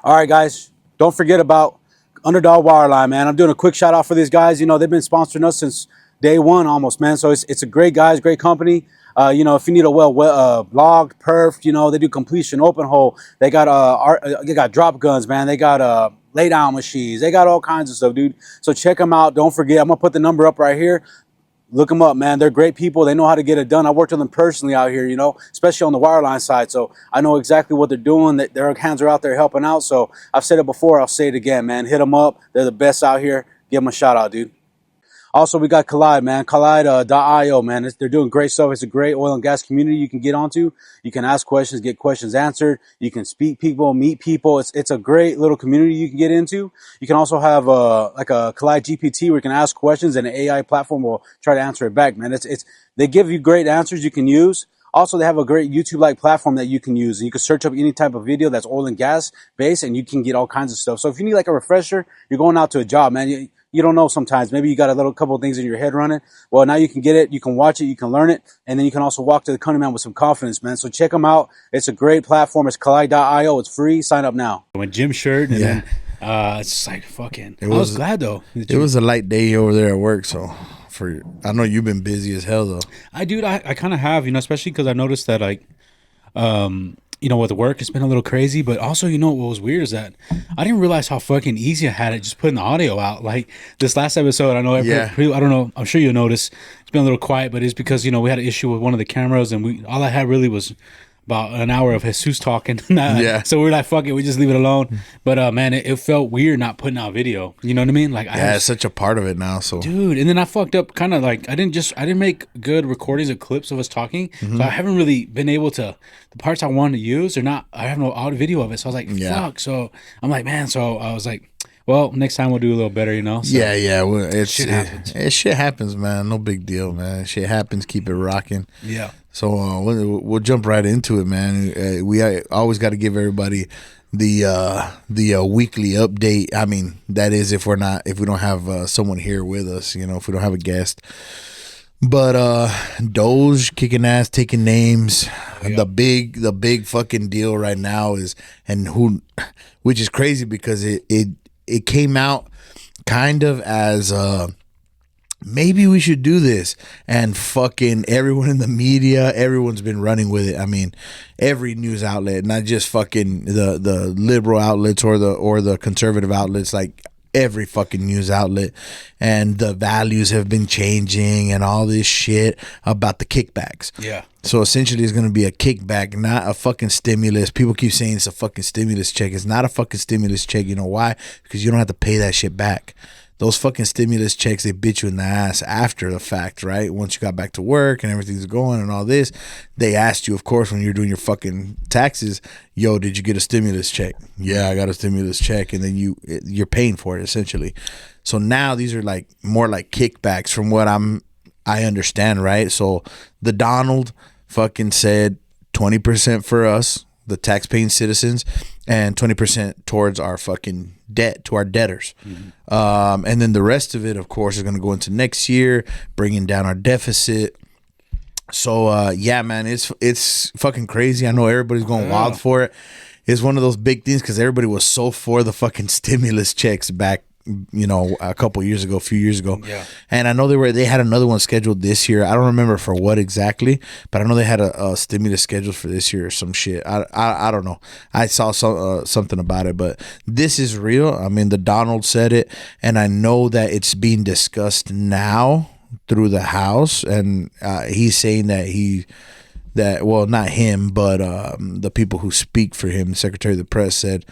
All right, guys, don't forget about Underdog Wireline, man. I'm doing a quick shout out for these guys. You know, they've been sponsoring us since day one almost, man. So it's a great guys, great company. You know, if you need a logged perf, you know, they do completion, open hole. They got drop guns, man. They got lay down machines. They got all kinds of stuff, dude. So check them out. Don't forget, I'm gonna put the number up right here. Look them up, man. They're great people. They know how to get it done. I worked with them personally out here, you know, especially on the wireline side. So I know exactly what they're doing. Their hands are out there helping out. So I've said it before. I'll say it again, man. Hit them up. They're the best out here. Give them a shout out, dude. Also, we got Collide, man. Collide.io, man. They're doing great stuff. It's a great oil and gas community you can get onto. You can ask questions, get questions answered. You can speak people, meet people. It's a great little community you can get into. You can also have like a Collide GPT where you can ask questions and an AI platform will try to answer it back, man. They give you great answers you can use. Also, they have a great YouTube-like platform that you can use. And you can search up any type of video that's oil and gas based and you can get all kinds of stuff. So if you need like a refresher, you're going out to a job, man. You don't know sometimes. Maybe you got a couple of things in your head running. Well, now you can get it. You can watch it. You can learn it. And then you can also walk to the country, man, with some confidence, man. So check them out. It's a great platform. It's Collide.io. It's free. Sign up now. My gym shirt. And then, it's just like fucking. I was glad, though. It was a light day over there at work, so... I know you've been busy as hell, though. I kind of have, you know, especially because I noticed that, like, you know, with work, it's been a little crazy. But also, you know, what was weird is that I didn't realize how fucking easy I had it just putting the audio out. Like, this last episode, I know, I don't know, I'm sure you'll notice it's been a little quiet, but it's because, you know, we had an issue with one of the cameras and all I had really was about an hour of Jesus talking. So we're like, fuck it, we just leave it alone. But man, it felt weird not putting out video. You know what I mean? Like, it's such a part of it now. So, dude, and then I fucked up. Kind of like I didn't make good recordings of clips of us talking. Mm-hmm. So I haven't really been able to. The parts I wanted to use are not. I have no audio video of it. So I was like, fuck. So I'm like, man. So I was like, well, next time we'll do a little better, you know? So, well, shit happens. Shit happens, man. No big deal, man. Shit happens. Keep it rocking. Yeah. So we'll jump right into it, man. We always got to give everybody the weekly update. I mean, that is if we don't have someone here with us, you know, if we don't have a guest. But Doge kicking ass, taking names. Yeah. The big fucking deal right now is, which is crazy because it came out kind of as maybe we should do this, and fucking everyone in the media, everyone's been running with it. I mean, every news outlet, not just fucking the liberal outlets or the conservative outlets, like every fucking news outlet, and the values have been changing and all this shit about the kickbacks. Yeah. So essentially it's going to be a kickback, not a fucking stimulus. People keep saying it's a fucking stimulus check. It's not a fucking stimulus check. You know why? Because you don't have to pay that shit back. Those fucking stimulus checks, they bit you in the ass after the fact, right? Once you got back to work and everything's going and all this, they asked you, of course, when you're doing your fucking taxes, yo, did you get a stimulus check? Yeah, I got a stimulus check. And then you're paying for it, essentially. So now these are like more like kickbacks from what I understand, right? So the Donald fucking said 20% for us, the tax-paying citizens, and 20% towards our fucking debt, to our debtors. Mm-hmm. And then the rest of it, of course, is going to go into next year, bringing down our deficit. So, yeah, man, it's fucking crazy. I know everybody's going wild for it. It's one of those big things because everybody was so for the fucking stimulus checks back, you know, a few years ago. Yeah. And I know they had another one scheduled this year. I don't remember for what exactly, but I know they had a stimulus scheduled for this year or some shit. I don't know. I saw something about it, but this is real. I mean, the Donald said it, and I know that it's being discussed now through the House, and he's saying that well, not him, but the people who speak for him, the Secretary of the Press, said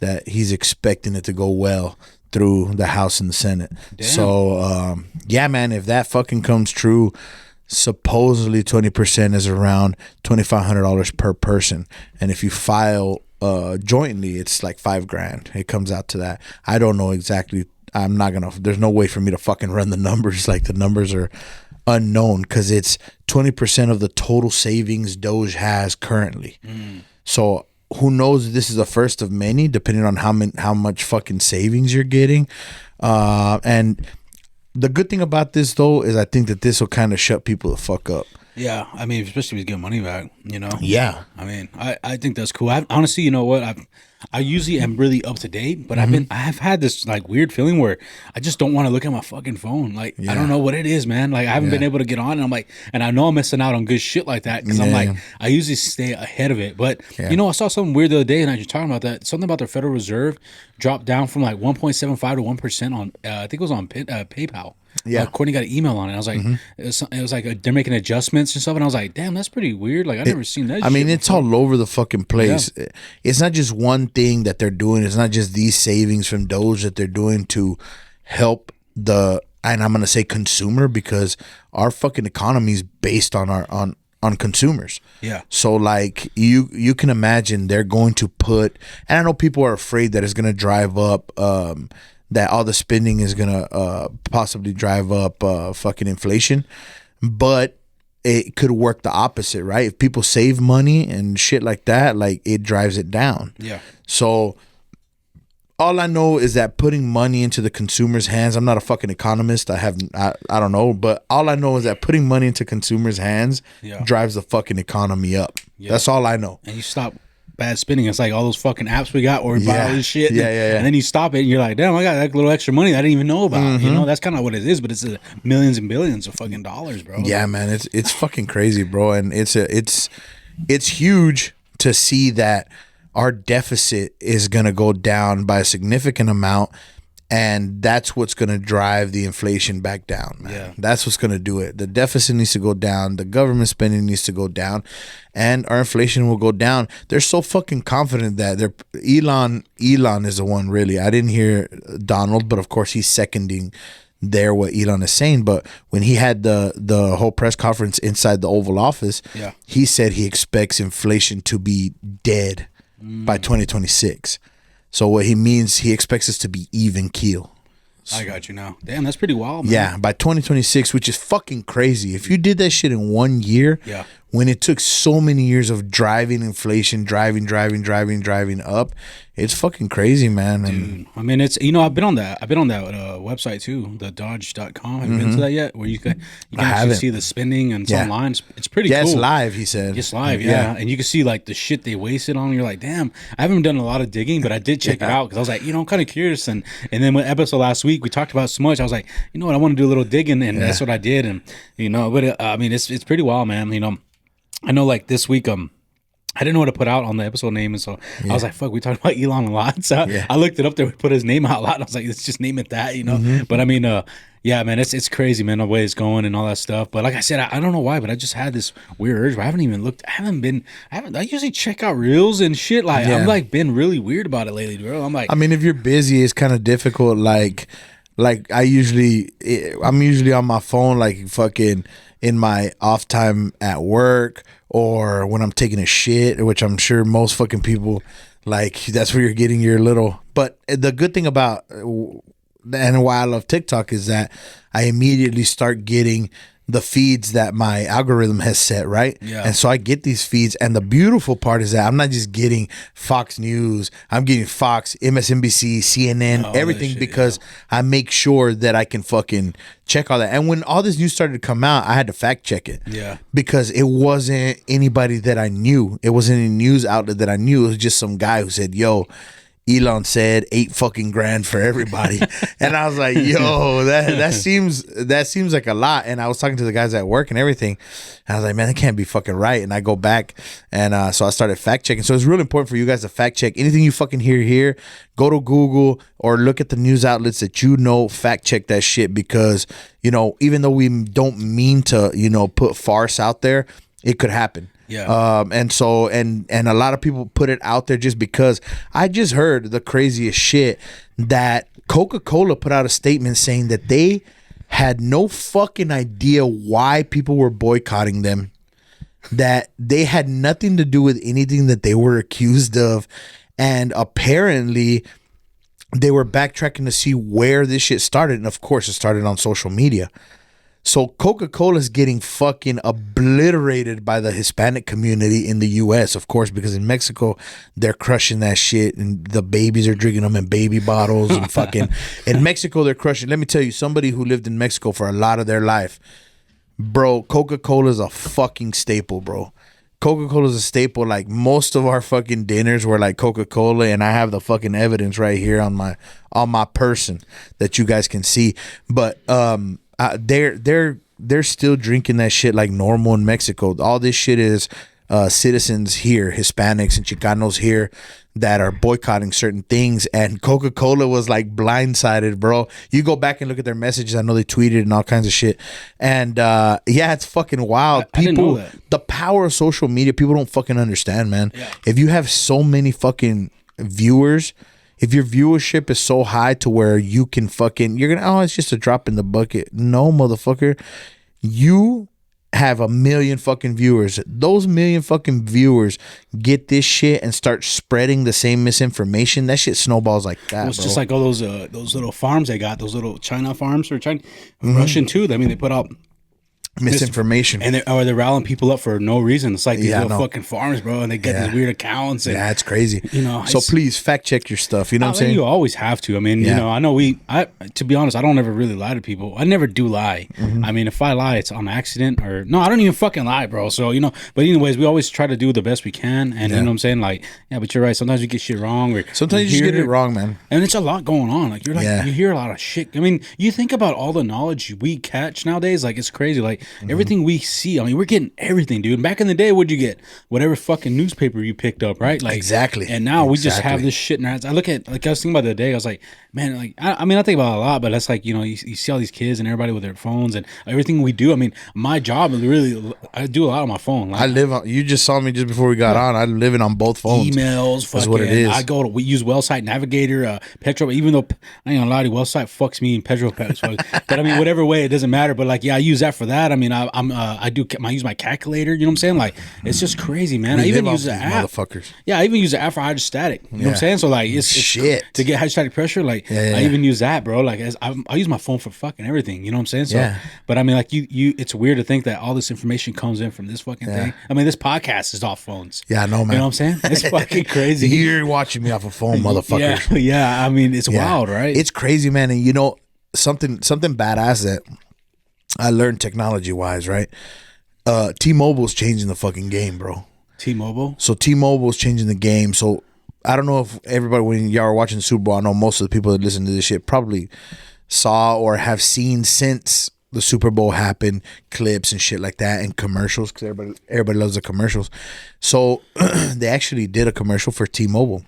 that he's expecting it to go well through the House and the Senate. Damn. So, yeah, man, if that fucking comes true, supposedly 20% is around $2,500 per person. And if you file jointly, it's like $5,000. It comes out to that. I don't know exactly. There's no way for me to fucking run the numbers. Like, the numbers are unknown because it's 20% of the total savings Doge has currently. So who knows if this is the first of many, depending on how much fucking savings you're getting. And the good thing about this, though, is I think that this will kind of shut people the fuck up. Yeah, I mean, especially if you get money back, you know? Yeah. I mean, I think that's cool. Honestly, you know what? I usually am really up to date, but I've had this like weird feeling where I just don't want to look at my fucking phone. Like I don't know what it is, man. Like I haven't been able to get on, and I'm like, and I know I'm missing out on good shit like that because I'm like, I usually stay ahead of it. But you know, I saw something weird the other day, and I was talking about that. Something about the Federal Reserve dropped down from like 1.75 to 1% on, I think it was on PayPal. Yeah, Courtney got an email on it. I was like, it was like they're making adjustments and stuff, and I was like, damn, that's pretty weird. Like I never seen that. I mean, it's before. all over the fucking place. Yeah. It's not just one thing that they're doing. It's not just these savings from Doge that they're doing to help the, and I'm gonna say consumer, because our fucking economy is based on our on consumers. Yeah. So like you can imagine they're going to put, and I know people are afraid that it's gonna drive up. That all the spending is gonna possibly drive up fucking inflation, but it could work the opposite, right? If people save money and shit like that, like it drives it down. Yeah. So all I know is that putting money into the consumer's hands, I'm not a fucking economist. I don't know, but all I know is that putting money into consumers' hands drives the fucking economy up. Yeah. That's all I know. And you stop bad spending. It's like all those fucking apps we got where we buy all this shit. And then you stop it and you're like, damn, I got that little extra money that I didn't even know about. You know, that's kind of what it is, but it's millions and billions of fucking dollars, bro. Yeah, man, it's fucking crazy, bro. And it's huge to see that our deficit is gonna go down by a significant amount. And that's what's going to drive the inflation back down, man. Yeah. That's what's going to do it. The deficit needs to go down. The government spending needs to go down. And our inflation will go down. They're so fucking confident that Elon is the one, really. I didn't hear Donald, but of course he's seconding there what Elon is saying. But when he had the whole press conference inside the Oval Office, he said he expects inflation to be dead by 2026. So what he means, he expects us to be even keel. I got you now. Damn, that's pretty wild, man. Yeah, by 2026, which is fucking crazy. If you did that shit in 1 year, when it took so many years of driving inflation, driving up, it's fucking crazy, man. Dude, I mean, it's, you know, I've been on that website too, the Dodge.com. Have you been to that yet? Where you can actually see the spending and it's online. It's pretty cool. Yeah, it's live, he said. It's live, yeah. And you can see like the shit they wasted on. You're like, damn, I haven't done a lot of digging, but I did check it out because I was like, you know, I'm kind of curious. And then with episode last week, we talked about so much. I was like, you know what, I want to do a little digging, and that's what I did. And you know, but I mean, it's pretty wild, man. You know, I know like this week, I didn't know what to put out on the episode name, and so I was like, fuck, we talked about Elon a lot. So I looked it up there, we put his name out a lot, and I was like, let's just name it that, you know? But I mean, yeah, man, it's crazy, man, the way it's going and all that stuff. But like I said, I don't know why, but I just had this weird urge where I haven't even looked, I usually check out reels and shit. Like, I'm like been really weird about it lately, bro. I'm like, I mean, if you're busy, it's kind of difficult. Like I'm usually on my phone, like fucking in my off time at work, or when I'm taking a shit, which I'm sure most fucking people, like, that's where you're getting your little. But the good thing about, and why I love TikTok, is that I immediately start getting the feeds that my algorithm has set, right? Yeah. And so I get these feeds, and the beautiful part is that I'm not just getting Fox News, I'm getting Fox, MSNBC, CNN, everything, shit, because I make sure that I can fucking check all that. And when all this news started to come out, I had to fact check it. Yeah. Because it wasn't anybody that I knew. It wasn't any news outlet that I knew. It was just some guy who said, yo, Elon said $8 fucking grand for everybody. And I was like, yo, that seems like a lot. And I was talking to the guys at work and everything. And I was like, man, that can't be fucking right. And I go back, and so I started fact checking. So it's really important for you guys to fact check anything you fucking hear here. Go to Google or look at the news outlets that you know, fact check that shit, because, you know, even though we don't mean to, you know, put farce out there, it could happen. Yeah. And so and a lot of people put it out there just because. I just heard the craziest shit, that Coca-Cola put out a statement saying that they had no fucking idea why people were boycotting them, that they had nothing to do with anything that they were accused of, and apparently they were backtracking to see where this shit started, and of course it started on social media. So Coca-Cola is getting fucking obliterated by the Hispanic community in the U.S., of course, because in Mexico, they're crushing that shit, and the babies are drinking them in baby bottles and fucking... In Mexico, they're crushing... Let me tell you, somebody who lived in Mexico for a lot of their life, bro, Coca-Cola is a fucking staple, bro. Coca-Cola is a staple. Like most of our fucking dinners were like Coca-Cola, and I have the fucking evidence right here on my person that you guys can see. But they're still drinking that shit like normal in Mexico. All this shit is citizens here, Hispanics and Chicanos here, that are boycotting certain things, and Coca-Cola was like blindsided, bro. You go back and look at their messages. I know they tweeted and all kinds of shit, and yeah, it's fucking wild. I didn't know that. The power of social media, people don't fucking understand, man. Yeah. If you have so many fucking viewers, if your viewership is so high to where you can fucking, you're gonna, oh, it's just a drop in the bucket. No, motherfucker, you have 1 million fucking viewers. Those 1 million fucking viewers get this shit and start spreading the same misinformation. That shit snowballs like that. Well, it's bro. just like all those little farms they got, those little China farms or China, Russian too. I mean, they put out misinformation, and they're rallying people up for no reason. It's like these little no. fucking farms, bro, and they get these weird accounts. And, yeah, it's crazy. You know, so please fact check your stuff. You know what I'm saying? You always have to. I mean, you know, I know to be honest, I don't ever really lie to people. I never do lie. I mean, if I lie, it's on accident or no, I don't even fucking lie, bro. So, you know, but anyways, we always try to do the best we can. And you know what I'm saying? Like, yeah, but you're right. Sometimes you get shit wrong. Or sometimes you just get it wrong, man. And it's a lot going on. Like, you're like, you hear a lot of shit. I mean, you think about all the knowledge we catch nowadays. Like, it's crazy. Like, everything we see, I mean, we're getting everything, dude. Back in the day, what'd you get? Whatever fucking newspaper you picked up, right? Like, exactly. And now we just have this shit in our hands. I look at, like, I was thinking about the other day, I was like, man, like, I mean, I think about it a lot, but that's like, you know, you see all these kids and everybody with their phones and everything we do. I mean, my job is really, I do a lot on my phone. Like, I live on, you just saw me just before we got on. I'm living on both phones. Emails, fucking, that's what it is. we use Wellsite Navigator, Petro, even though I ain't gonna lie to you, Wellsite fucks me in Petro. But I mean, whatever way, it doesn't matter. But like, yeah, I use that for that. I mean, I use my calculator. You know what I'm saying? Like, it's just crazy, man. I even use the app. Motherfuckers. Yeah, I even use the app for hydrostatic. You know what I'm saying? So like, it's shit to get hydrostatic pressure. Like, I even use that, bro. Like, I use my phone for fucking everything. You know what I'm saying? So, but I mean, like, it's weird to think that all this information comes in from this fucking thing. I mean, this podcast is off phones. Yeah, I know, man. You know what I'm saying? It's fucking crazy. You're watching me off a phone, motherfuckers. Yeah. I mean, it's wild, right? It's crazy, man. And you know, something badass that I learned technology wise, right? T-Mobile's changing the fucking game, bro. T-Mobile? So T-Mobile's changing the game. So I don't know if everybody, when y'all are watching the Super Bowl, I know most of the people that listen to this shit probably saw or have seen since the Super Bowl happened, clips and shit like that, and commercials, because everybody loves the commercials. So they actually did a commercial for T-Mobile.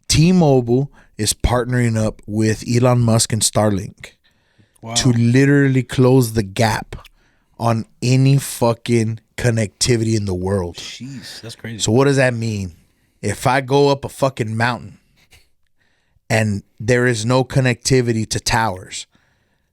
T-Mobile is partnering up with Elon Musk and Starlink to literally close the gap on any fucking connectivity in the world. Jeez, that's crazy. So what does that mean? If I go up a fucking mountain and there is no connectivity to towers,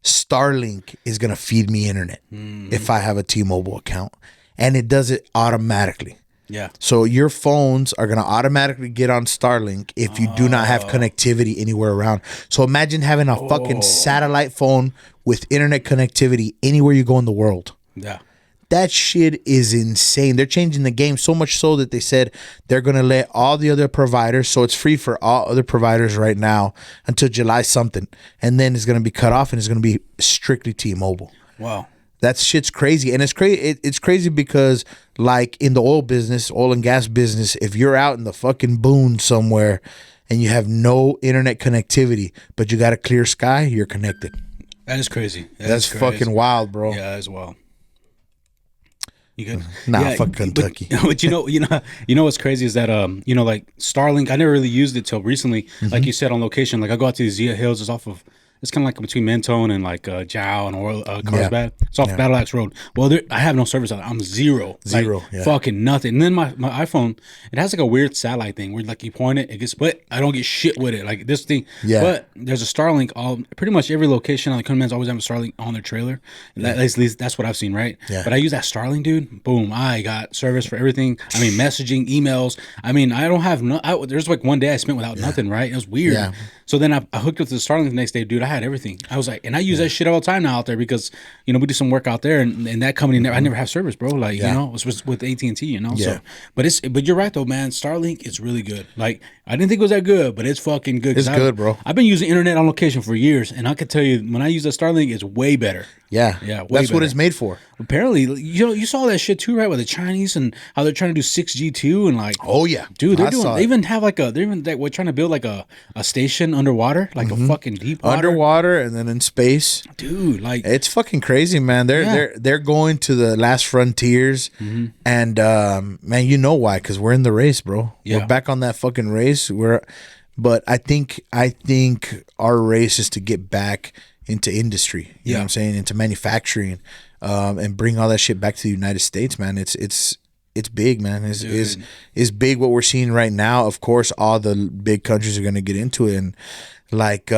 Starlink is going to feed me internet if I have a T-Mobile account. And it does it automatically. Yeah. So your phones are going to automatically get on Starlink if you do not have connectivity anywhere around. So imagine having a fucking satellite phone with internet connectivity anywhere you go in the world. Yeah. That shit is insane. They're changing the game so much so that they said they're going to let all the other providers, so it's free for all other providers right now until July something. And then it's going to be cut off and it's going to be strictly T-Mobile. Wow. That shit's crazy. And it's crazy. It's crazy because, like, in the oil and gas business, if you're out in the fucking boon somewhere and you have no internet connectivity, but you got a clear sky, you're connected. That is crazy. That's fucking wild, bro. Yeah, as well. You good? Nah, fuck Kentucky. But you know what's crazy is that like Starlink, I never really used it till recently. Like you said, on location, like I go out to the Zia Hills, it's kind of like between Mentone and like Jow and Carlsbad. It's off Battle Axe Road. Well, I have no service on it. I'm zero. Fucking nothing. And then my iPhone, it has like a weird satellite thing where like you point it gets split. I don't get shit with it. Like this thing. Yeah. But there's a Starlink. Pretty much every location on the Command's always have a Starlink on their trailer. At least that's what I've seen, right? Yeah. But I use that Starlink, dude. Boom. I got service for everything. I mean, messaging, emails. I mean, I don't have there's like one day I spent without nothing, right? It was weird. Yeah. So then I hooked up to the Starlink the next day, dude. I had everything. I was like, and I use that shit all the time now out there because, we do some work out there, and that company, I never have service, bro. Like, it was with AT&T, So, but you're right though, man. Starlink is really good. Like, I didn't think it was that good, but it's fucking good. It's good, bro. I've been using internet on location for years, and I can tell you, when I use the Starlink, it's way better. Yeah, that's what it's made for. Apparently, you saw that shit too, right? With the Chinese and how they're trying to do 6G too, and like, oh yeah, dude, they even have we're trying to build like a station underwater, like a fucking deep water. Underwater and then in space, dude. Like, it's fucking crazy, man. They're going to the last frontiers, and man, you know why? Because we're in the race, bro. Yeah. We're back on that fucking race. But I think our race is to get back into industry. You know what I'm saying? Into manufacturing, and bring all that shit back to the United States, man. It's big, man. It's big what we're seeing right now. Of course, all the big countries are gonna get into it, and like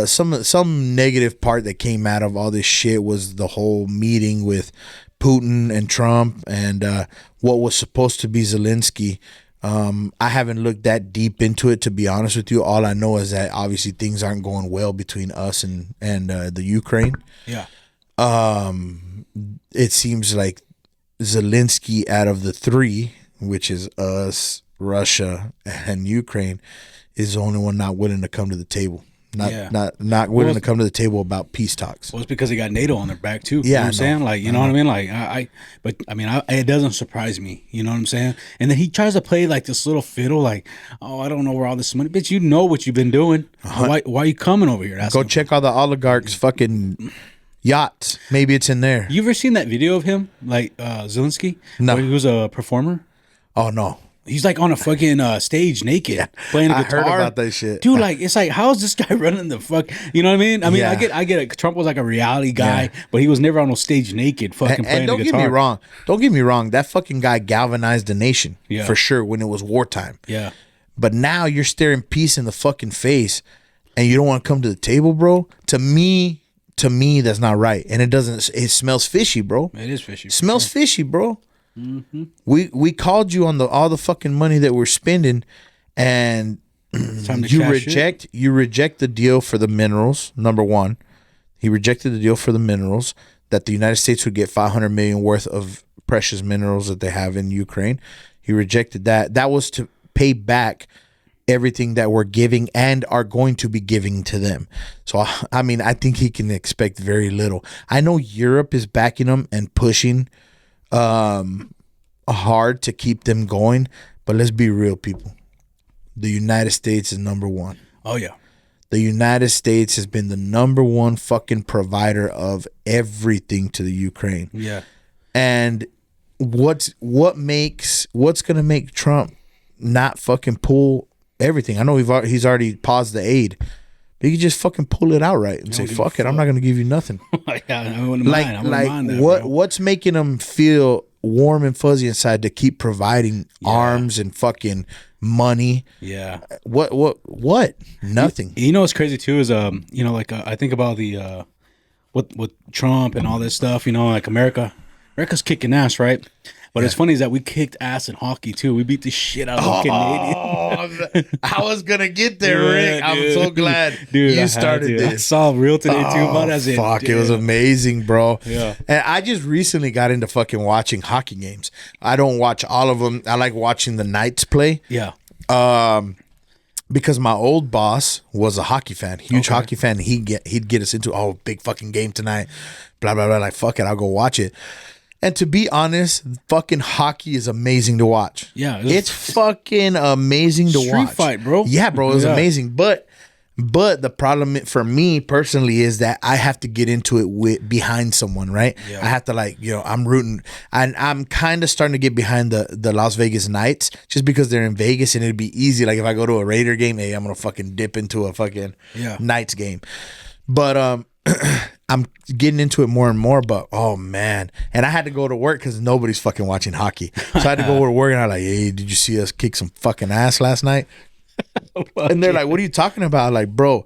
some negative part that came out of all this shit was the whole meeting with Putin and Trump and what was supposed to be Zelensky. I haven't looked that deep into it, to be honest with you. All I know is that obviously things aren't going well between us and the Ukraine. Yeah. It seems like Zelensky, out of the three, which is us, Russia, and Ukraine, is the only one not willing to come to the table. Not willing to come to the table about peace talks. Well, it's because they got NATO on their back too. Yeah, you know what I'm saying? Like, you know what I mean? Like, it doesn't surprise me. You know what I'm saying? And then he tries to play like this little fiddle, like, oh, I don't know where all this money. Bitch, you know what you've been doing. Why are you coming over here? Go check all the oligarchs' fucking yachts. Maybe it's in there. You ever seen that video of him, like Zelensky? No. Where he was a performer. Oh no. He's like on a fucking stage naked playing a guitar. I heard about that shit. Dude, like, it's like, how is this guy running the fuck? You know what I mean? I mean, Yeah. I get it. Trump was like a reality guy, but he was never on no stage naked fucking playing And the don't guitar. get me wrong. Don't get me wrong. That fucking guy galvanized the nation for sure when it was wartime. Yeah. But now you're staring peace in the fucking face, and you don't want to come to the table, bro. To me, that's not right. And it smells fishy, bro. It is fishy. Smells fishy, bro. Mm-hmm. We called you on all the fucking money that we're spending, and you reject the deal for the minerals. Number one, he rejected the deal for the minerals that the United States would get $500 million worth of precious minerals that they have in Ukraine. He rejected that. That was to pay back everything that we're giving and are going to be giving to them. So I mean, I think he can expect very little. I know Europe is backing them and pushing hard to keep them going, but let's be real, people. The United States is number one. Oh yeah. The United States has been the number one fucking provider of everything to the Ukraine. Yeah. And what's gonna make Trump not fucking pull everything? I know he's already paused the aid. But you can just fucking pull it outright and say, fuck it, I'm not going to give you nothing. I wouldn't mind that, what's making them feel warm and fuzzy inside to keep providing arms and fucking money? Yeah. What? Nothing. You know what's crazy too is I think about the with Trump and all this stuff, like America's kicking ass, right? But it's funny is that we kicked ass in hockey too. We beat the shit out of the Canadians. I was gonna get there, Rick. I'm so glad you started this. I saw Real today too, but it was amazing, bro. Yeah. And I just recently got into fucking watching hockey games. I don't watch all of them. I like watching the Knights play. Yeah. Because my old boss was a hockey fan, huge hockey fan. He'd get us into big fucking game tonight. Blah blah blah. Like fuck it, I'll go watch it. And to be honest, fucking hockey is amazing to watch. Yeah. It's fucking amazing to watch. Street fight, bro. Yeah, bro. It was amazing. But the problem for me personally is that I have to get into it behind someone, right? Yeah. I have to I'm rooting. And I'm kind of starting to get behind the Las Vegas Knights just because they're in Vegas and it'd be easy. Like if I go to a Raider game, hey, I'm going to fucking dip into a fucking Knights game. But I'm getting into it more and more, but oh man. And I had to go to work because nobody's fucking watching hockey. So I had to go to work and I'm like, hey, did you see us kick some fucking ass last night? And they're like, what are you talking about? I'm like, bro,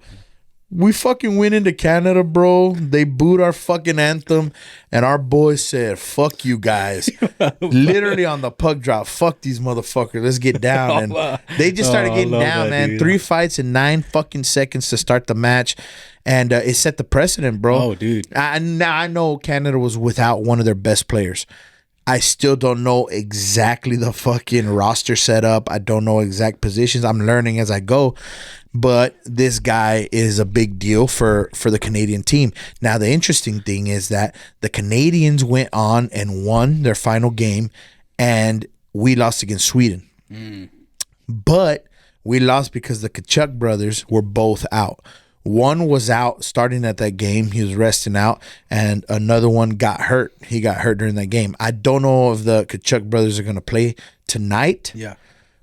We fucking went into Canada, bro. They booed our fucking anthem, and our boys said, "Fuck you guys." Literally on the puck drop, "Fuck these motherfuckers. Let's get down." And they just started getting down, man. Dude. 3 fights in 9 fucking seconds to start the match, and it set the precedent, bro. Oh, dude. Now I know Canada was without one of their best players. I still don't know exactly the fucking roster setup. I don't know exact positions. I'm learning as I go. But this guy is a big deal for the Canadian team. Now, the interesting thing is that the Canadians went on and won their final game, and we lost against Sweden. But we lost because the Kachuk brothers were both out. One was out starting at that game. He was resting out, and another one got hurt. He got hurt during that game. I don't know if the Kachuk brothers are going to play tonight. Yeah.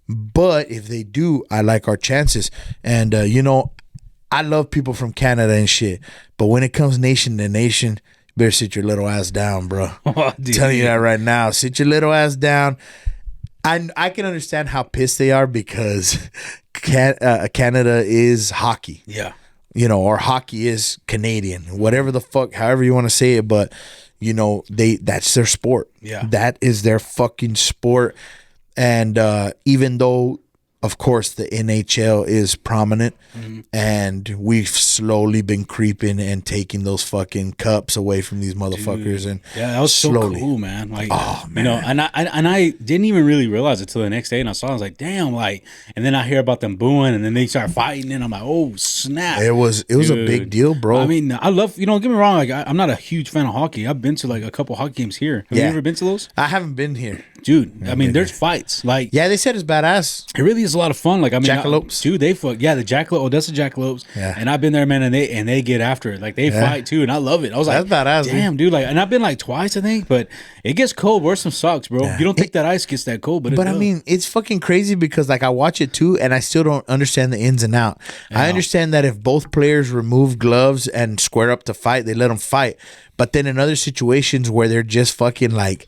But if they do, I like our chances. And, I love people from Canada and shit. But when it comes nation to nation, you better sit your little ass down, bro. I'm telling you that right now. Sit your little ass down. I can understand how pissed they are because Canada is hockey. Yeah. Or hockey is Canadian. Whatever the fuck, however you want to say it. But, that's their sport. Yeah. That is their fucking sport. And even though, of course, the NHL is prominent, and we've slowly been creeping and taking those fucking cups away from these motherfuckers. Dude. And yeah, that was slowly. So cool, man. Like, oh, man. and I didn't even really realize it till the next day, and I saw it, I was like, damn, like, and then I hear about them booing, and then they start fighting, and I'm like, oh snap! It was a big deal, bro. I mean, I love, don't get me wrong, like I'm not a huge fan of hockey. I've been to like a couple hockey games here. Have you ever been to those? I haven't been here, dude. I mean, there's fights. Like, yeah, they said it's badass. It really is a lot of fun. Like, I mean, jackalopes, dude. They fuck. Yeah, the jackalope. Odessa jackalopes. Yeah. And I've been there, man, and they get after it. Like, they fight too, and I love it. I was like, that's badass, damn, dude. Like, and I've been like twice, I think, but it gets cold. Wear some socks, bro. You don't think that ice gets that cold, but I mean, it's fucking crazy because like I watch it too, and I still don't understand the ins and out. Yeah. I understand that if both players remove gloves and square up to fight, they let them fight. But then in other situations where they're just fucking like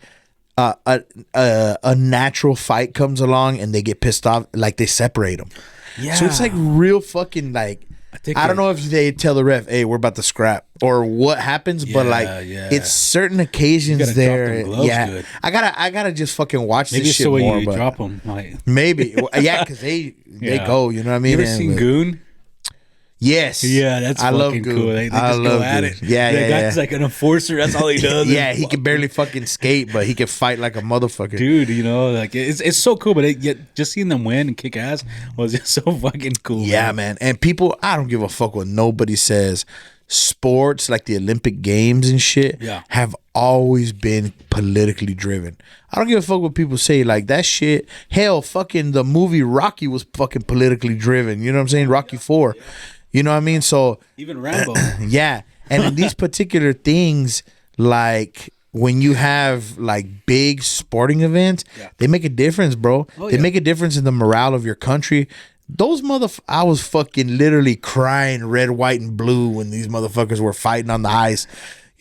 a natural fight comes along and they get pissed off, like they separate them. Yeah. So it's like real fucking like. I don't know if they tell the ref, "Hey, we're about to scrap," or what happens, but like it's certain occasions there. Good. I gotta just fucking watch maybe this shit more. Maybe you drop them, like. Maybe, because they go. You know what I mean? You ever seen Goon? Yes. Yeah, that's fucking love cool. They just go at it. Yeah, the guy's like an enforcer. That's all he does. Yeah, he can barely fucking skate, but he can fight like a motherfucker. Dude, like it's so cool, but yet just seeing them win and kick ass was just so fucking cool. Yeah, man. And people, I don't give a fuck what nobody says. Sports like the Olympic Games and shit have always been politically driven. I don't give a fuck what people say. Like that shit, hell, fucking the movie Rocky was fucking politically driven. You know what I'm saying? Rocky 4. You know what I mean? So even Rambo. Yeah. And in these particular things, like when you have like big sporting events, they make a difference, bro. They make a difference in the morale of your country. Those I was fucking literally crying red, white, and blue when these motherfuckers were fighting on the ice,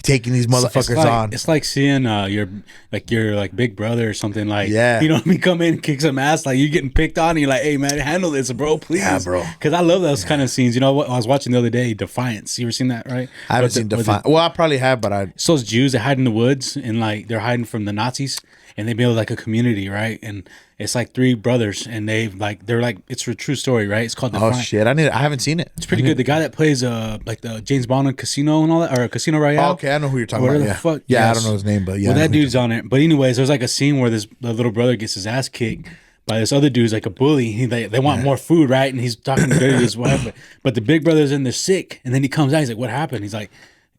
taking these motherfuckers on. It's like seeing your big brother or something, like, you know what I mean, come in and kick some ass, like you're getting picked on and you're like, hey man, handle this, bro, please. Yeah, bro. Because I love those kind of scenes. You know what I was watching the other day, Defiance. You ever seen that, right? I haven't seen Defiance. Well, I probably have, but it's those Jews that hide in the woods and like they're hiding from the Nazis and they build like a community, right? And it's like 3 brothers, and they're like it's a true story, right? It's called Defiance. Oh shit, I haven't seen it. It's pretty good. The guy that plays like the James Bond in Casino and all that, or Casino Royale. Oh, okay, I know who you're talking about. The fuck? Yeah, I don't know his name, but yeah. Well, that dude's on it. But anyways, there's like a scene where the little brother gets his ass kicked by this other dude's like a bully. They want more food, right? And he's talking dirty to his wife, but the big brother's in there sick, and then he comes out. He's like, "What happened?" He's like.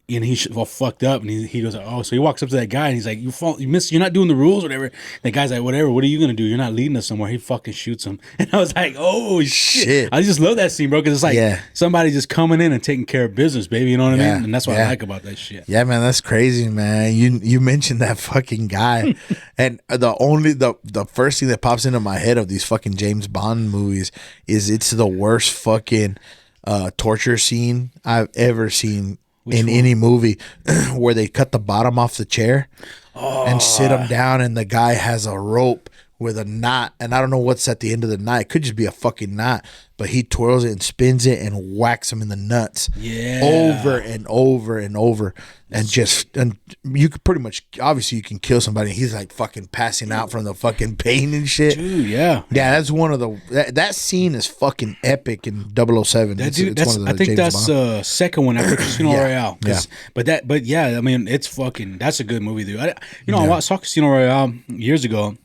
And he's all fucked up, and he goes, "Oh," so he walks up to that guy, and he's like, you're not doing the rules, or whatever." The guy's like, "Whatever. What are you gonna do? You're not leading us somewhere." He fucking shoots him, and I was like, "Oh shit!" I just love that scene, bro, because it's like somebody just coming in and taking care of business, baby. You know what I mean? And that's what I like about that shit. Yeah, man, that's crazy, man. You mentioned that fucking guy, and the first thing that pops into my head of these fucking James Bond movies is it's the worst fucking torture scene I've ever seen. Any movie where they cut the bottom off the chair and sit him down, and the guy has a rope with a knot, and I don't know what's at the end of the knot. It could just be a fucking knot, but he twirls it and spins it and whacks him in the nuts, over and over and over, and you could pretty much, obviously you can kill somebody. He's like fucking passing out from the fucking pain and shit. Dude, yeah. That's one of the that scene is fucking epic in 007. That dude, that's, I think that's the second one after Casino Royale. Yeah. But yeah, I mean, it's fucking, that's a good movie, dude. I saw Casino Royale years ago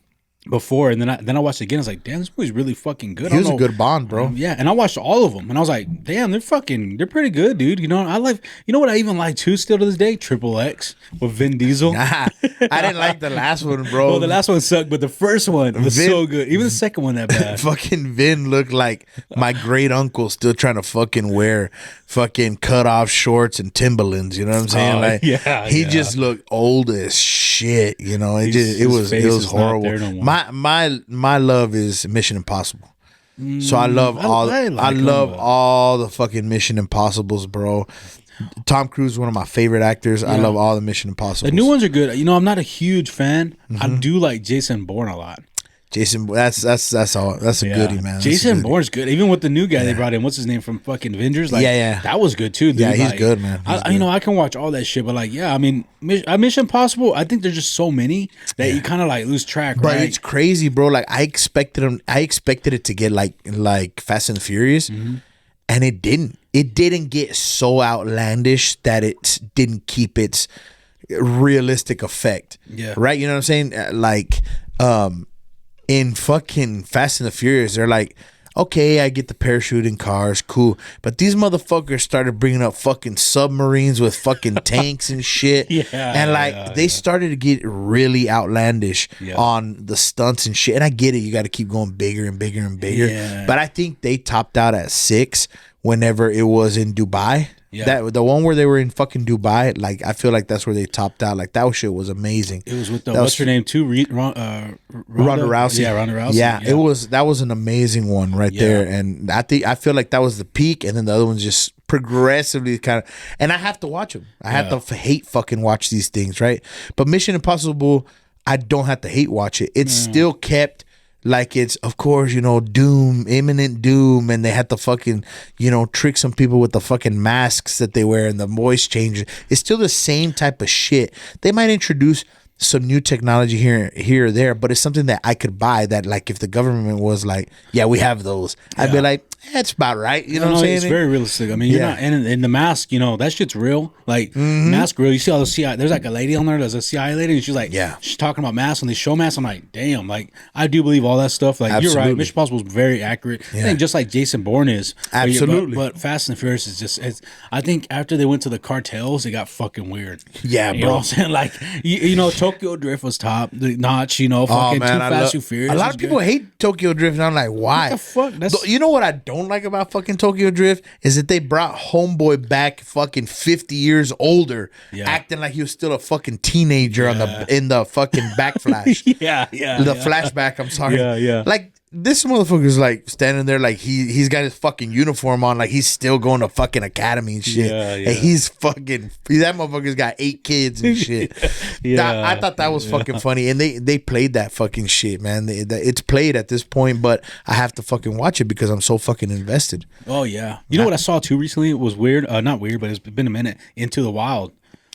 before, and then I watched it again. I was like, damn, this movie's really fucking good. He was a good Bond, bro. Yeah, and I watched all of them, and I was like, damn, they're pretty good, dude. You know what I even like too still to this day? Triple X with Vin Diesel. Nah, I didn't like the last one, bro. Well, the last one sucked, but the first one was so good. Even the second one that bad. Fucking Vin looked like my great uncle still trying to fucking wear fucking cut off shorts and Timberlands. You know what I'm saying? He just looked old as shit. You know, it was horrible. No, my love is Mission Impossible. So I love all the fucking Mission Impossibles, bro. Tom Cruise is one of my favorite actors. I love all the Mission Impossibles. The new ones are good. You know, I'm not a huge fan. I do like Jason Bourne a lot. Jason, that's a goodie, man. Jason Bourne's good. Even with the new guy they brought in, what's his name from fucking Avengers? Like, that was good too, dude. Yeah, he's good, man. I can watch all that shit, but like, I mean, Mission Impossible. I think there's just so many that you kind of like lose track. But right? it's crazy, bro. Like I expected it to get like Fast and Furious, and it didn't. It didn't get so outlandish that it didn't keep its realistic effect. Yeah, right. You know what I'm saying? Like, in fucking Fast and the Furious, they're like, okay, I get the parachuting cars, cool. But these motherfuckers started bringing up fucking submarines with fucking tanks and shit. They started to get really outlandish on the stunts and shit. And I get it, you got to keep going bigger and bigger and bigger. Yeah. But I think they topped out at 6 whenever it was in Dubai. Yeah. The one where they were in fucking Dubai, like I feel like that's where they topped out. Like that shit was amazing. It was with what's her name too? Ronda Rousey. Yeah, Ronda Rousey. Yeah, that was an amazing one right there. And I feel like that was the peak, and then the other ones just progressively kind of. And I have to watch them. I have to hate fucking watch these things, right? But Mission Impossible, I don't have to hate watch it. It's still kept. Like it's, of course, you know, doom, imminent doom, and they had to fucking, you know, trick some people with the fucking masks that they wear and the voice changes. It's still the same type of shit. They might introduce some new technology here or there, but it's something that I could buy. That like if the government was like, yeah, we have those, I'd be like, that's about right. You know what I'm saying? It's very realistic. I mean, you're not, and the mask, you know, that shit's real. Like mask real. You see all the CIA. There's like a lady on there. There's a CIA lady, and she's like, she's talking about masks, and they show masks. I'm like, damn. Like I do believe all that stuff. Like you're right. Mission Impossible is very accurate. I think just like Jason Bourne is. Absolutely. But Fast and Furious is just. I think after they went to the cartels, it got fucking weird. Yeah, you know what I'm saying? Like you know, Tokyo Drift was top notch. You know, fucking Too Fast, Too Furious. A lot of people hate Tokyo Drift, and I'm like, why? What the fuck? You know what I don't like about fucking Tokyo Drift is that they brought Homeboy back fucking 50 years older, acting like he was still a fucking teenager in the fucking backflash. The flashback, I'm sorry. Like this motherfucker's like standing there like he's got his fucking uniform on, like he's still going to fucking academy and shit. And he's fucking, that motherfucker's got 8 kids and shit. I thought that was fucking funny, and they played that fucking shit, man. It's played at this point, but I have to fucking watch it because I'm so fucking invested. Oh yeah, you know what I saw too recently? It was weird. Not weird, but it's been a minute. Into the Wild.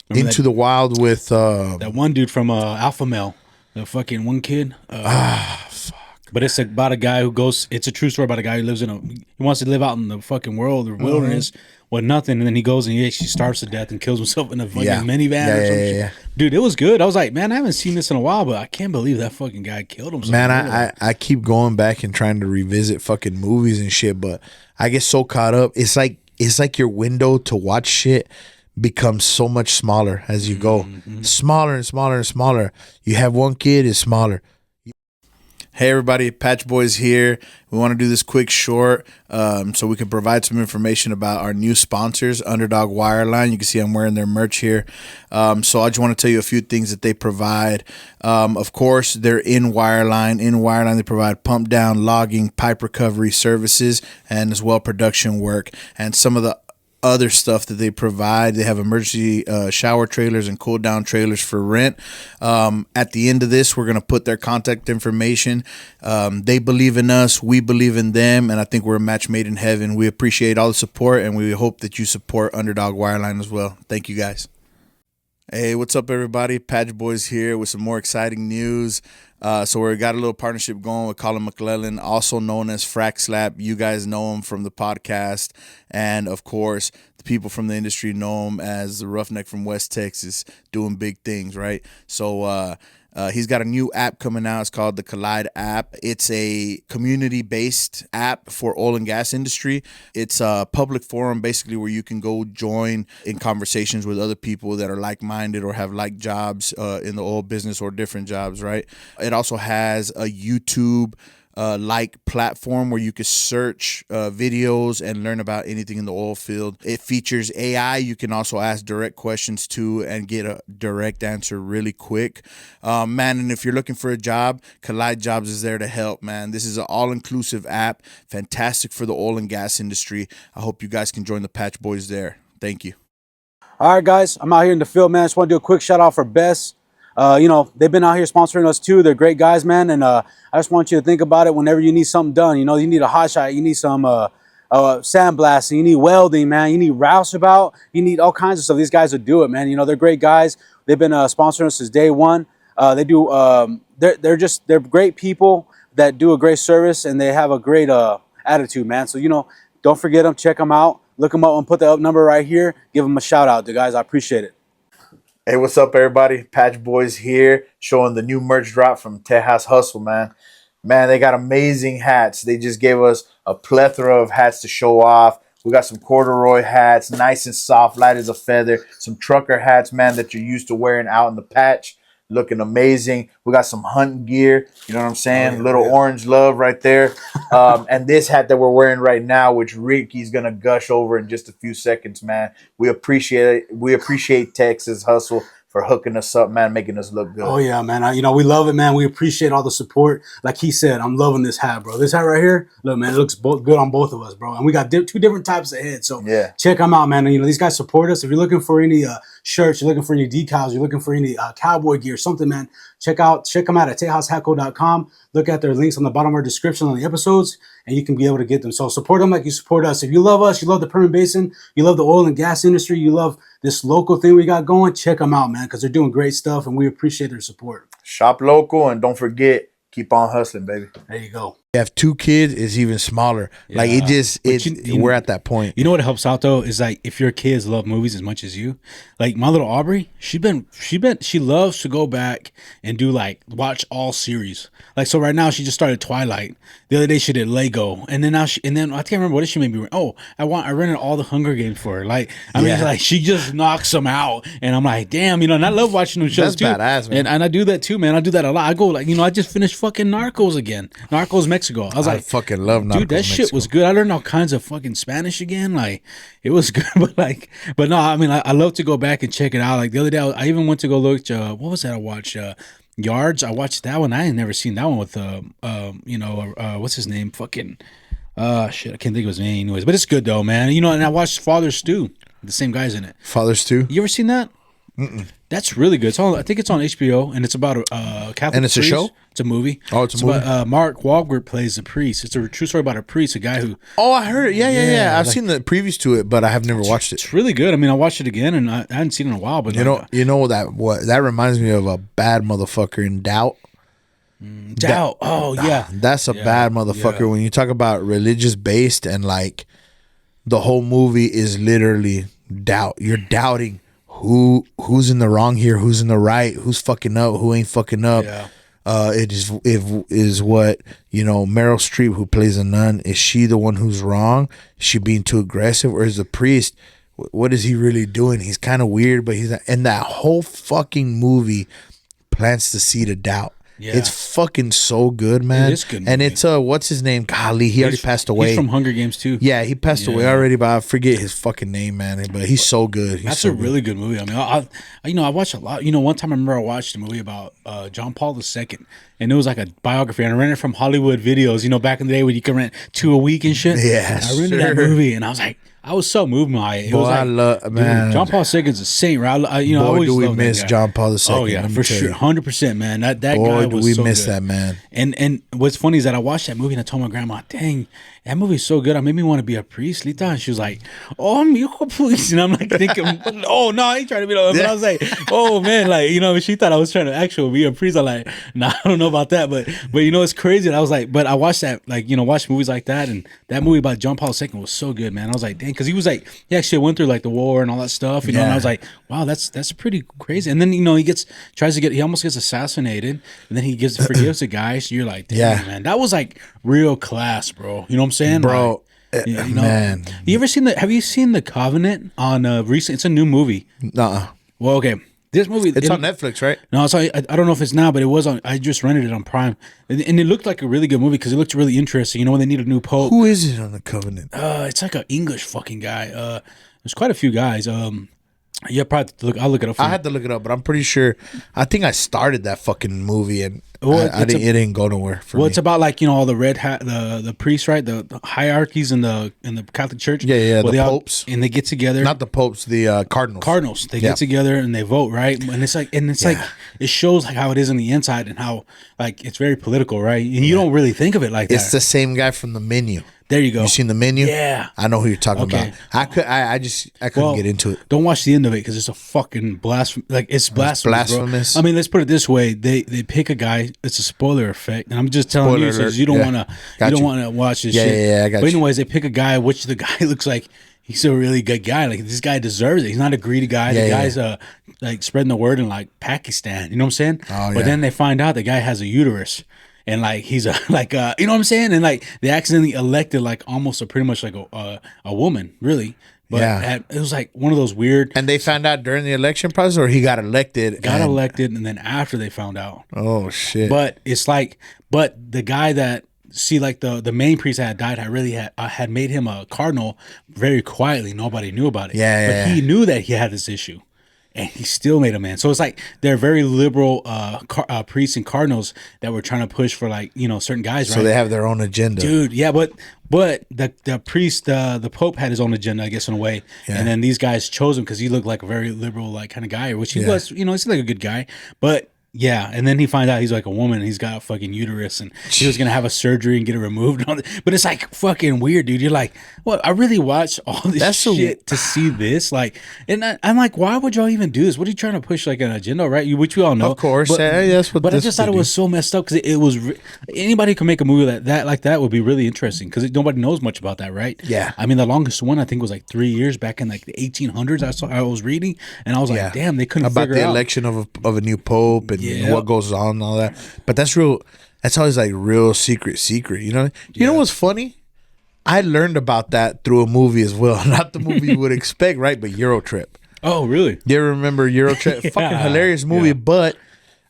Remember the Wild with that one dude from Alpha Male, the fucking one kid. Fuck. But it's about a guy who goes. It's a true story about a guy who lives he wants to live out in the fucking world or wilderness with nothing, and then he goes and he actually starves to death and kills himself in a fucking minivan or some shit. Dude, it was good. I was like, man, I haven't seen this in a while, but I can't believe that fucking guy killed himself. Man, I keep going back and trying to revisit fucking movies and shit, but I get so caught up. It's like your window to watch shit becomes so much smaller as you go. Smaller and smaller and smaller. You have one kid, it's smaller. Hey everybody, Patch Boys here. We want to do this quick short so we can provide some information about our new sponsors, Underdog, Wireline. You can see I'm wearing their merch here. So I just want to tell you a few things that they provide. Of course, they're in Wireline. In Wireline, they provide pump down, logging, pipe recovery services, and as well production work. And some of the other stuff that they provide. They have emergency shower trailers and cool down trailers for rent. At the end of this, we're going to put their contact information. They believe in us. We believe in them. And I think we're a match made in heaven. We appreciate all the support, and we hope that you support Underdog Wireline as well. Thank you, guys. Hey, what's up, everybody? Patch Boys here with some more exciting news. So we got a little partnership going with Colin McClellan, also known as Frack Slap. You guys know him from the podcast. And, of course, the people from the industry know him as the Roughneck from West Texas, doing big things, right? So he's got a new app coming out. It's called the Collide app. It's a community-based app for oil and gas industry. It's a public forum, basically, where you can go join in conversations with other people that are like-minded or have like jobs in the oil business or different jobs, right? It also has a YouTube like platform where you can search videos and learn about anything in the oil field. It features AI. You can also ask direct questions to and get a direct answer really quick. Man, and if you're looking for a job, Collide Jobs is there to help, man. This is an all-inclusive app, fantastic for the oil and gas industry. I hope you guys can join the Patch Boys there. Thank you. All right, guys, I'm out here in the field, man. I just want to do a quick shout out for Best. You know, they've been out here sponsoring us too. They're great guys, man. And I just want you to think about it whenever you need something done. You know, you need a hot shot, you need some sandblasting, you need welding, man. You need roustabout, you need all kinds of stuff. These guys will do it, man. You know, they're great guys. They've been sponsoring us since day one. They're great people that do a great service, and they have a great attitude, man. So, you know, don't forget them. Check them out. Look them up and put the up number right here. Give them a shout out, guys. I appreciate it. Hey, what's up, everybody? Patch Boys here, showing the new merch drop from Tejas Hustle, man. Man, they got amazing hats. They just gave us a plethora of hats to show off. We got some corduroy hats, nice and soft, light as a feather. Some trucker hats, man, that you're used to wearing out in the patch. Looking amazing. We got some hunting gear. You know what I'm saying? Oh, yeah, Little orange love right there. And this hat that we're wearing right now, which Ricky's going to gush over in just a few seconds, man. We appreciate it. We appreciate Texas Hustle for hooking us up, man, making us look good. Oh, yeah, man. You know, we love it, man. We appreciate all the support. Like he said, I'm loving this hat, bro. This hat right here, look, man, it looks good on both of us, bro. And we got two different types of heads. So yeah, check them out, man. And, you know, these guys support us. If you're looking for any shirts, you're looking for any decals, you're looking for any cowboy gear, something, man, check them out at tejashatco.com. Look at their links on the bottom of our description on the episodes, and you can be able to get them. So support them like you support us. If you love us, you love the Permian Basin, you love the oil and gas industry, you love this local thing we got going, check them out, man, because they're doing great stuff, and we appreciate their support. Shop local, and don't forget, keep on hustling, baby. There you go. You have two kids, it's even smaller. Yeah. Like we're at that point. You know what helps out though is like if your kids love movies as much as you, like my little Aubrey, she loves to go back and do like watch all series. Like so right now she just started Twilight. The other day she did Lego, and then I can't remember what did she made me. Oh, I rented all the Hunger Games for her. Like I mean, like she just knocks them out, and I'm like, damn, you know. And I love watching them shows That's too. badass, man. And I do that too, man. I do that a lot. I go like, you know, I just finished fucking Narcos again. Narcos Mexico. I was like, fucking love Narcos, dude, that shit was good. I learned all kinds of fucking Spanish again. Like it was good, but no, I mean, I love to go back and check it out. Like the other day, I even went to go look. What was that? I watched Yards. I watched that one. I had never seen that one with what's his name? Fucking shit, I can't think of his name. Anyways, but it's good though, man. You know, and I watched Father Stew. The same guy's in it. Father Stew. You ever seen that? Mm-mm. That's really good. I think it's on HBO, and it's about a Catholic And it's priest. a show? It's a movie. Oh, it's a movie? About, Mark Wahlberg plays a priest. It's a true story about a priest, a guy who... Oh, I heard it. Yeah. I've like- seen the previews to it, but I have never watched it. It's really good. I mean, I watched it again, and I hadn't seen it in a while. But That reminds me of a bad motherfucker in Doubt. Doubt. Oh, yeah. That's a bad motherfucker. yeah. When you talk about religious based and like the whole movie is literally doubt. You're doubting who's in the wrong here, who's in the right, who's fucking up, who ain't fucking up. Yeah. It is what, you know, Meryl Streep, who plays a nun, is she the one who's wrong? Is she being too aggressive, or is the priest? What is he really doing? He's kind of weird, but and that whole fucking movie plants the seed of doubt. Yeah. It's fucking so good, man. It is good And movie. it's what's his name? Golly, he already passed away. He's from Hunger Games too. Yeah, he passed away already, but I forget his fucking name, man. But he's so good. That's a really good movie. I mean, I watched a lot. You know, one time I remember I watched a movie about John Paul II, and it was like a biography. And I rented it from Hollywood Videos. You know, back in the day when you could rent 2 a week and shit. Yeah, I rented that movie, and I was like, I was so moved by it. It Boy, was like, I love man. John Paul II is a saint, right? I Boy, always do we loved that miss guy. John Paul II? Oh yeah, let me for tell sure, you. 100%, man. That guy Boy, was do we so miss good. that man. And what's funny is that I watched that movie and I told my grandma, "Dang, that movie's so good. I made me want to be a priest, Lita." And she was like, "Oh, mijo, please." And I'm like thinking, "Oh no, I ain't trying to be." But I was like, "Oh man, like she thought I was trying to actually be a priest." I'm like, "Nah, I don't know about that." But it's crazy. And I was like, but I watched that, watch movies like that, and that movie about John Paul II was so good, man. I was like, dang, because he was like, he actually went through like the war and all that stuff, And I was like, wow, that's pretty crazy. And then he he almost gets assassinated, and then he forgives the guy. So you're like, damn, man, that was like real class, bro. You know what I'm saying, bro? Like, man, have you seen The Covenant on recent? It's a new movie. Nuh-uh. Well, okay. This movie, It's on Netflix, right? No, so I don't know if it's now, but it was on. I just rented it on Prime, and it looked like a really good movie because it looked really interesting. When they need a new pope. Who is it on The Covenant? It's like an English fucking guy. There's quite a few guys. Yeah, probably have to look. I'll look it up. I had to look it up, but I'm pretty sure. I think I started that fucking movie, and it didn't go nowhere for me. It's about all the red hat, the priests, right? The hierarchies in the Catholic Church. Yeah, the popes, and they get together. Not the popes, the cardinals. Cardinals. They get together and they vote, right? And it's like it shows like how it is on the inside and how it's very political, right? And you don't really think of it like that. It's the same guy from The Menu. There you go. You seen The Menu? Yeah, I know who you're talking about. I couldn't get into it. Don't watch the end of it because it's a fucking blasphemy. It's blasphemous. Bro. I mean, let's put it this way: they pick a guy. It's a spoiler effect, and I'm just telling you because you don't want to watch this shit. Yeah, I got But you. anyways, they pick a guy, which the guy looks like he's a really good guy. Like this guy deserves it. He's not a greedy guy. The guy's spreading the word in Pakistan. You know what I'm saying? But then they find out the guy has a uterus. And he's you know what I'm saying? And they accidentally elected almost pretty much a woman, really. But it was one of those weird. And they found out during the election process, or he got elected. And then after they found out. Oh shit! But it's but the guy that the main priest that had died had made him a cardinal very quietly. Nobody knew about it. But he knew that he had this issue. And he still made a man. So it's they're very liberal priests and cardinals that were trying to push for certain guys, right? So they have their own agenda. Dude, yeah, but the priest, the Pope had his own agenda, I guess, in a way. Yeah. And then these guys chose him because he looked like a very liberal kind of guy, which he was, he seemed like a good guy. But yeah, and then he finds out he's a woman and he's got a fucking uterus and he was gonna have a surgery and get it removed. And all that. But it's fucking weird, dude. You're like, what? I really watched all this shit to see this. And I'm like, why would y'all even do this? What are you trying to push an agenda, right? Which we all know, of course. But, that's what. But I just thought it was so messed up because it was. Anybody could make a movie that would be really interesting because nobody knows much about that, right? Yeah. I mean, the longest one I think was 3 years back in the 1800s. I was reading and I was like, damn, they couldn't about figure the out. election of a new pope and what goes on and all that. But that's real. That's always real secret. You know. You know what's funny? I learned about that through a movie as well. Not the movie you would expect, right? But Eurotrip. Oh, really? You ever remember Eurotrip? Fucking hilarious movie. Yeah. But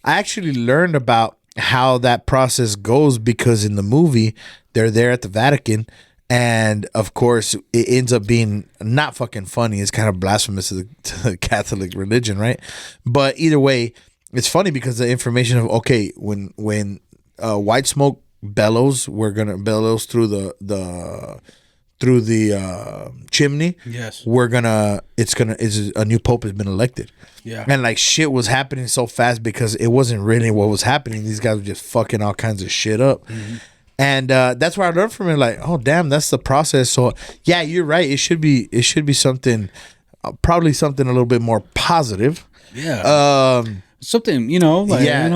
I actually learned about how that process goes because in the movie they're there at the Vatican. And of course, it ends up being not fucking funny. It's kind of blasphemous to the Catholic religion, right? But either way, it's funny because the information of when white smoke bellows, we're gonna bellows through the chimney. Yes, it's a new pope has been elected. Yeah, and shit was happening so fast because it wasn't really what was happening. These guys were just fucking all kinds of shit up. Mm-hmm. And that's where I learned from it. Oh damn, that's the process. So yeah, you're right. It should be something, probably something a little bit more positive. Yeah. Something I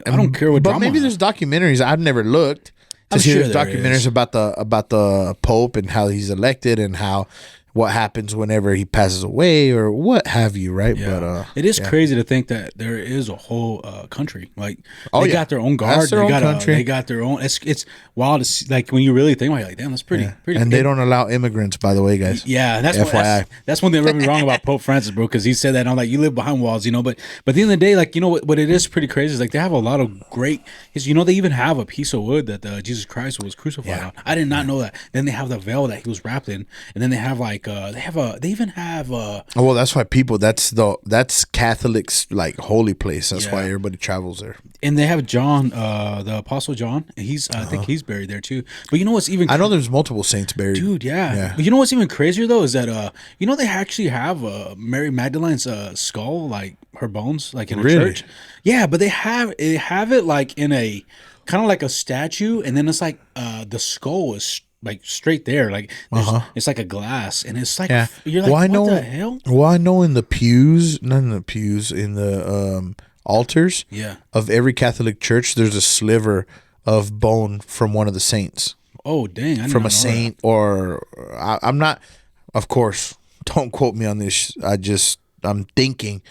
don't care what. But maybe there's documentaries I've never looked to see. There's documentaries about the Pope and how he's elected and what happens whenever he passes away or what have you, right? Yeah. But it is crazy to think that there is a whole country they got their own guard. They got their own. It's wild to see. When you really think about it, you're like, damn, that's pretty. And they don't allow immigrants, by the way, guys. Yeah, and that's one thing that rubbed me wrong about Pope Francis, bro, because he said that. And I'm like, you live behind walls, But at the end of the day, what it is pretty crazy is they have a lot of great. They even have a piece of wood that Jesus Christ was crucified on. I did not know that. Then they have the veil that he was wrapped in, and then they have like they even have Oh, well, that's why that's Catholic's like holy place. That's why everybody travels there. and they have John, the Apostle John. I think he's buried there too. But you know what's even I know there's multiple saints buried. dude, yeah. But you know what's even crazier though is that they actually have Mary Magdalene's skull, like her bones, like in a Really? church. Yeah, but they have it like in a kind of like a statue, and then it's like the skull is like straight there, like it's like a glass, and it's like you're like, what the hell? Well, I know in the pews, not in the pews, in the altars of every Catholic church, there's a sliver of bone from one of the saints. Oh dang! I did From not a know saint, or I'm not. Of course, don't quote me on this. I'm thinking.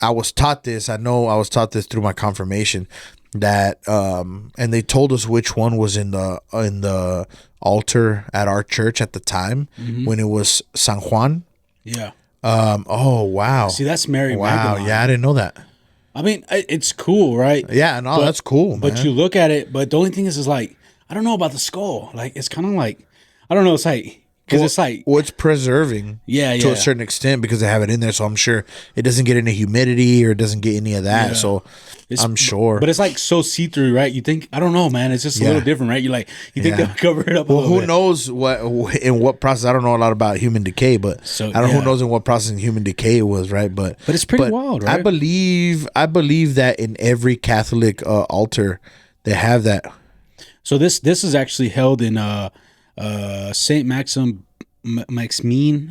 I was taught this. I know I was taught this through my confirmation. That and they told us which one was in the altar at our church at the time when it was San Juan. Yeah. Oh wow. See, that's Mary Wow. Magdalene. Yeah, I didn't know that. I mean, it's cool, right? Yeah, no, that's cool. But man. you look at it, but the only thing is like, I don't know about the skull. Like, it's kind of like, I don't know. It's like, because it's like, it's preserving to a certain extent because they have it in there. So I'm sure it doesn't get any humidity or it doesn't get any of that. Yeah. So I'm sure. But it's like so see-through, right? You think, I don't know, man. It's just a little different, right? You think they'll cover it up a little who bit. knows in what process? I don't know a lot about human decay, but I don't know who knows in what process in human decay it was, right? But it's pretty wild, right? I believe that in every Catholic altar they have that. So this is actually held in Saint Maximin,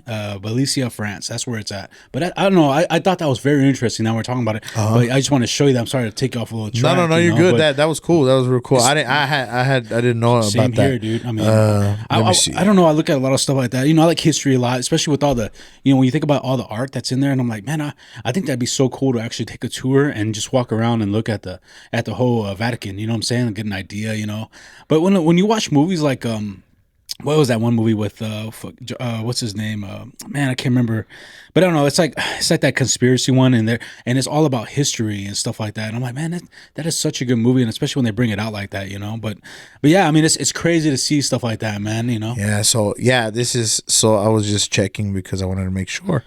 Galicia, France. That's where it's at. But I don't know. I thought that was very interesting. Now we're talking about it. But I just want to show you that. I'm sorry to take you off a little track. No, you're good. That was cool. That was real cool. I didn't know about that. Same here, dude. I mean, let me see. I don't know. I look at a lot of stuff like that. I like history a lot, especially with all the, when you think about all the art that's in there, and I'm like, man, I think that'd be so cool to actually take a tour and just walk around and look at the whole Vatican. You know what I'm saying? And get an idea. But when you watch movies like what was that one movie with what's his name? Man, I can't remember. But I don't know. It's like that conspiracy one, and it's all about history and stuff like that. And I'm like, man, that is such a good movie, and especially when they bring it out like that, But yeah, I mean, it's crazy to see stuff like that, man. Yeah. So this is. So I was just checking because I wanted to make sure,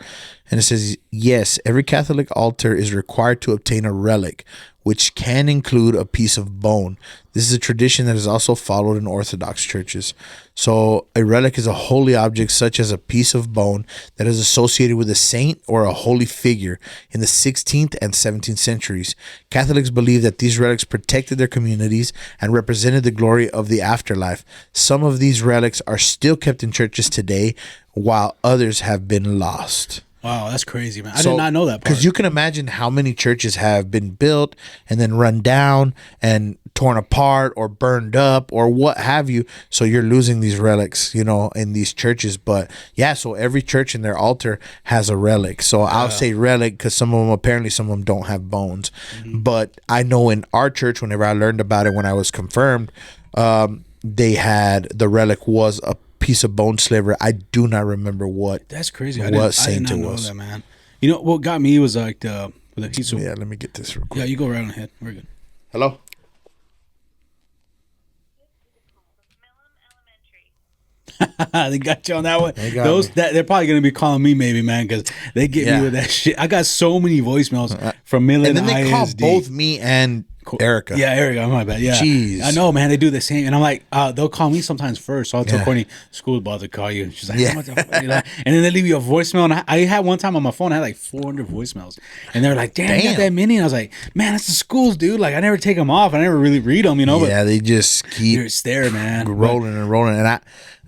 and it says yes, every Catholic altar is required to obtain a relic, which can include a piece of bone. This is a tradition that is also followed in Orthodox churches. So a relic is a holy object such as a piece of bone that is associated with a saint or a holy figure. In the 16th and 17th centuries, Catholics believed that these relics protected their communities and represented the glory of the afterlife. Some of these relics are still kept in churches today, while others have been lost. Wow, that's crazy, man. I did not know that part. Because you can imagine how many churches have been built and then run down and torn apart or burned up or what have you. So you're losing these relics, in these churches. But yeah, so every church in their altar has a relic. So I'll say relic because some of them don't have bones. Mm-hmm. But I know in our church, whenever I learned about it when I was confirmed, they had the relic was a piece of bone sliver. I do not remember what. That's crazy. What saint it was. That, man. What got me was like the piece of. Yeah, let me get this real quick. Yeah, you go right on ahead. We're good. Hello. They got you on that one. They're probably gonna be calling me maybe, man, because they get me with that shit. I got so many voicemails from Millen and then they ISD. call both me and Erica. Yeah, Erica. My bad. Yeah. Jeez. I know, man. They do the same. And I'm like, they'll call me sometimes first. So I'll tell Courtney, school's about to call you. She's like, what the fuck? And then they leave you a voicemail. And I had one time on my phone, I had like 400 voicemails. And they're like, damn, you got that many? And I was like, man, that's the schools, dude. Like, I never take them off. I never really read them, Yeah, but they just keep it's there, man. rolling and rolling. And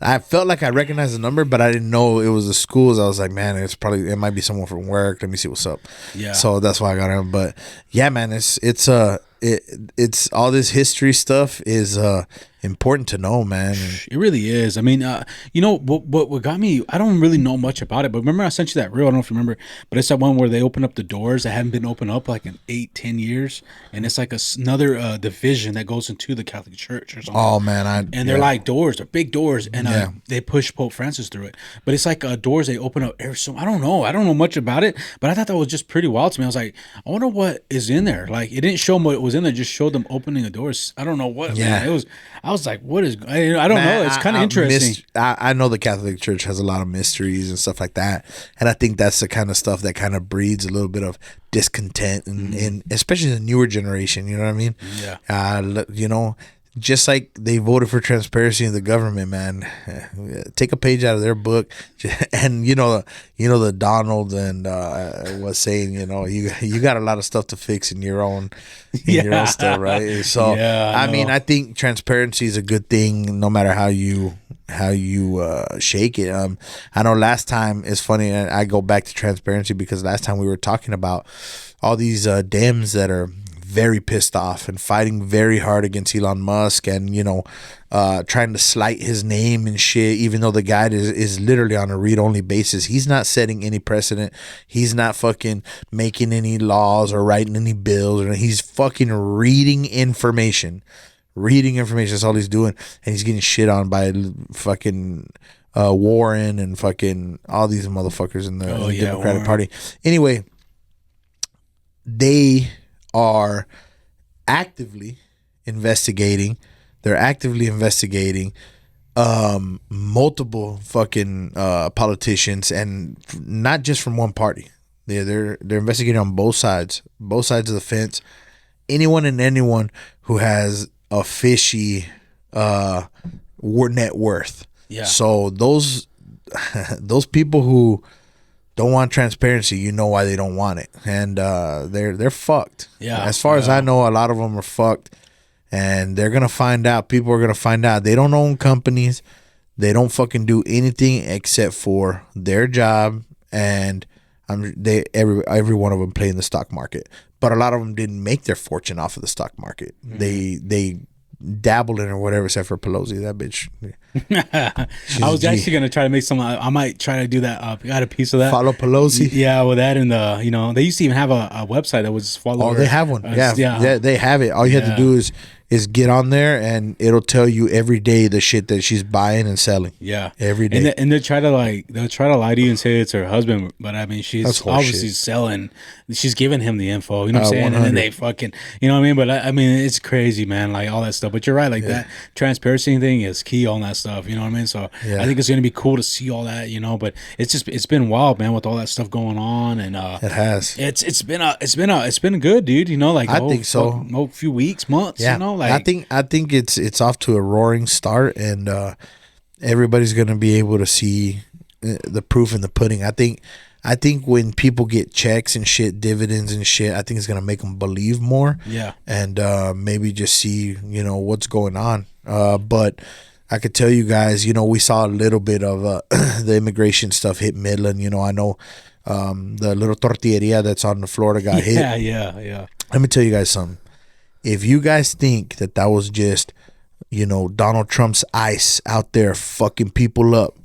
I felt like I recognized the number, but I didn't know it was the schools. I was like, man, it might be someone from work. Let me see what's up. Yeah. So that's why I got him. But yeah, man, it's all this history stuff is important to know, man. It really is. I mean, what got me, I don't really know much about it, but remember I sent you that reel, I don't know if you remember, but it's that one where they open up the doors that haven't been opened up like in 8-10 years, and it's like another division that goes into the Catholic Church or something. Oh man, they're like doors, they're big doors, and they push Pope Francis through it, but it's like doors they open up every so I don't know much about it, but I thought that was just pretty wild to me. I was like, I wonder what is in there. Like, it didn't show them what was in there, just showed them opening the doors. I don't know what. Yeah, man. I was like, what is? I don't know. It's kind of interesting. I know the Catholic Church has a lot of mysteries and stuff like that, and I think that's the kind of stuff that kind of breeds a little bit of discontent, and especially the newer generation. You know what I mean? Yeah. Just like they voted for transparency in the government, man. Take a page out of their book, and the Donald and was saying, you got a lot of stuff to fix in your own stuff, right? So I mean, I think transparency is a good thing, no matter how you shake it. I know last time, it's funny, and I go back to transparency because last time we were talking about all these Dems that are very pissed off and fighting very hard against Elon Musk, and trying to slight his name and shit, even though the guy is literally on a read-only basis. He's not setting any precedent. He's not fucking making any laws or writing any bills, or he's fucking reading information. That's all he's doing, and he's getting shit on by fucking Warren and fucking all these motherfuckers in the Democratic Party. Anyway, they are actively investigating. They're actively investigating multiple fucking politicians, and not just from one party. They're investigating on both sides of the fence. Anyone and anyone who has a fishy net worth. Yeah. So those people who don't want transparency, you know why they don't want it, and they're fucked. Yeah. As far as I know, a lot of them are fucked, and they're gonna find out. People are gonna find out. They don't own companies. They don't fucking do anything except for their job, and every one of them play in the stock market. But a lot of them didn't make their fortune off of the stock market. They dabbled in it or whatever, except for Pelosi, that bitch. I was actually gonna try to make some. I might try to do that. I got a piece of that. Follow Pelosi. Yeah, with that, and they used to even have a website that was follow. Oh, they have one. Yeah, they have it. All you have to do is get on there, and it'll tell you every day the shit that she's buying and selling. Yeah, every day. And they'll try to lie to you and say it's her husband, but I mean she's obviously selling. She's giving him the info. You know what I'm saying? 100. And then they fucking, you know what I mean? But I mean, it's crazy, man. Like all that stuff. But you're right. Like that transparency thing is key on that stuff. You know what I mean? So I think it's gonna be cool to see all that. But it's been wild, man, with all that stuff going on, and it has. It's been good, dude. I think so. A few weeks, months. Yeah. I think it's off to a roaring start, and everybody's gonna be able to see the proof in the pudding. I think when people get checks and shit, dividends and shit, I think it's gonna make them believe more. Yeah. And maybe just see what's going on. But I could tell you guys, we saw a little bit of the immigration stuff hit Midland. I know the little tortilleria that's on the Florida got hit. Yeah. Let me tell you guys something. If you guys think that was just, Donald Trump's ICE out there fucking people up,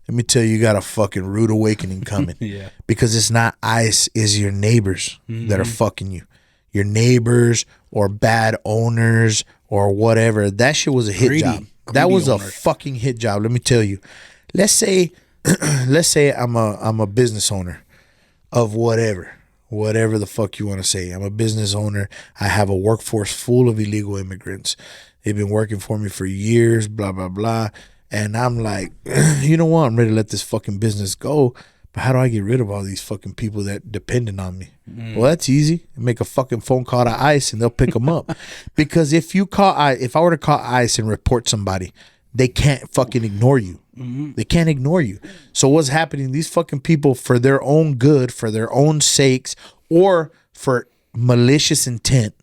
let me tell you, you got a fucking rude awakening coming. Yeah. Because it's not ICE, it's your neighbors that are fucking you. Your neighbors or bad owners or whatever. That shit was a hit job. That was a fucking hit job. Let me tell you. Let's say I'm a business owner of whatever the fuck you want to say. I'm a business owner. I have a workforce full of illegal immigrants. They've been working for me for years, blah, blah, blah. And I'm like, you know what? I'm ready to let this fucking business go. But how do I get rid of all these fucking people that dependent on me? Well, that's easy. Make a fucking phone call to ICE and they'll pick them up. Because if I were to call ICE and report somebody, they can't fucking ignore you. They can't ignore you. So what's happening? These fucking people, for their own good, for their own sakes, or for malicious intent,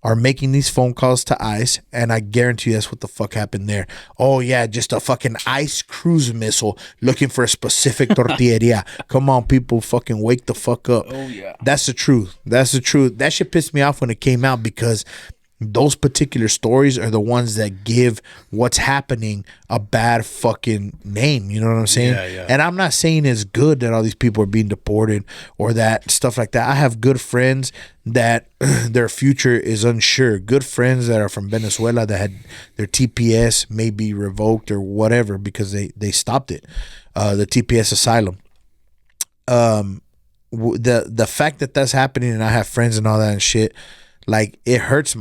are making these phone calls to ICE, and I guarantee you that's what the fuck happened there. Oh yeah, just a fucking ICE cruise missile looking for a specific tortilleria. Come on, people, fucking wake the fuck up. Oh yeah. That's the truth. That shit pissed me off when it came out, because those particular stories are the ones that give what's happening a bad fucking name. You know what I'm saying? Yeah. And I'm not saying it's good that all these people are being deported or that stuff like that. I have good friends that their future is unsure. Good friends that are from Venezuela that had their TPS maybe revoked or whatever because they stopped it. The TPS asylum. The fact that that's happening, and I have friends and all that and shit. Like, it hurts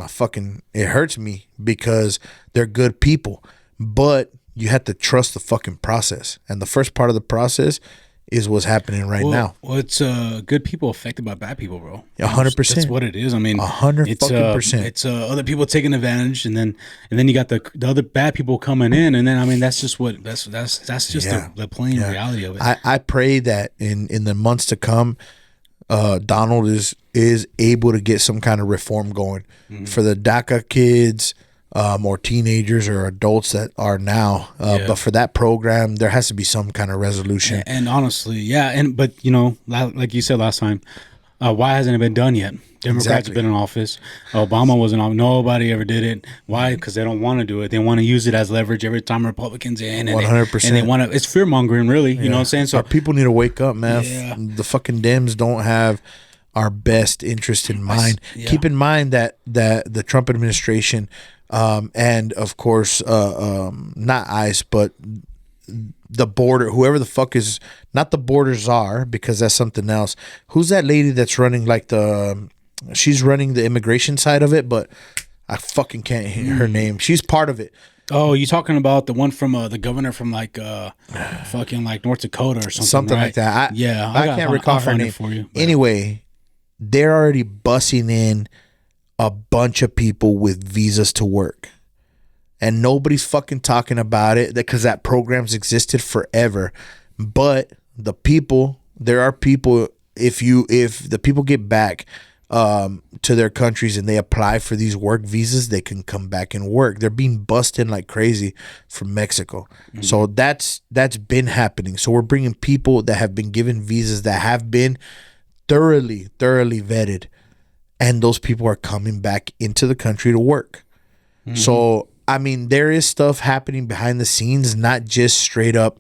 me because they're good people. But you have to trust the fucking process. And the first part of the process is what's happening right now. Well, it's good people affected by bad people, bro. 100%. That's what it is. I mean, 100%. It's other people taking advantage, and then you got the other bad people coming in, and then I mean that's just the plain reality of it. I pray that in the months to come, Donald is able to get some kind of reform going for the DACA kids. Or teenagers or adults that are now, but for that program, there has to be some kind of resolution. And honestly, but like you said last time, why hasn't it been done yet? Democrats have been in office. Obama wasn't on. Nobody ever did it. Why? Because they don't want to do it. They want to use it as leverage every time Republicans in. 100%. And they want to. It's fear mongering, really. You know what I'm saying? So our people need to wake up, man. The fucking Dems don't have our best interest in mind. Keep in mind that the Trump administration. And of course, not ICE, but the border, whoever the fuck is, not the border czar, because that's something else. Who's that lady that's running she's running the immigration side of it, but I fucking can't hear her name. She's part of it. Oh, you talking about the one from the governor from fucking like North Dakota or something? Something like that. I can't recall her name for you. Anyway, they're already bussing in a bunch of people with visas to work, and nobody's fucking talking about it because that program's existed forever. But there are people, if the people get back to their countries and they apply for these work visas, they can come back and work. They're being bussed in like crazy from Mexico. So that's been happening. So we're bringing people that have been given visas that have been thoroughly vetted. And those people are coming back into the country to work. So, I mean, there is stuff happening behind the scenes, not just straight up,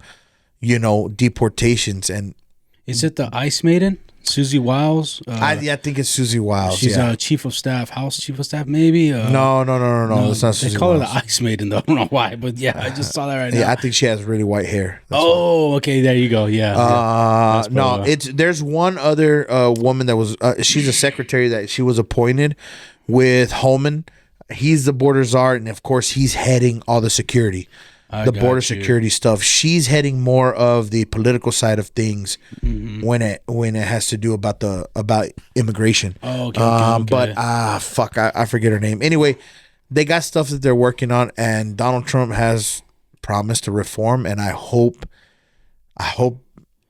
deportations. And is it the Ice Maiden, Susie Wiles? I think it's Susie Wiles. She's chief of staff, House chief of staff, maybe. No. That's not Susie. They call Wiles. her the Ice Maiden, though. I don't know why, but I just saw that right now. Yeah, I think she has really white hair. Okay, there you go. Yeah. No, there's one other woman that was she's a secretary that she was appointed with Holman. He's the border czar, and of course he's heading all the security. The border security stuff. She's heading more of the political side of things when it has to do about immigration. Oh, okay. But I forget her name. Anyway, they got stuff that they're working on, and Donald Trump has promised to reform, and I hope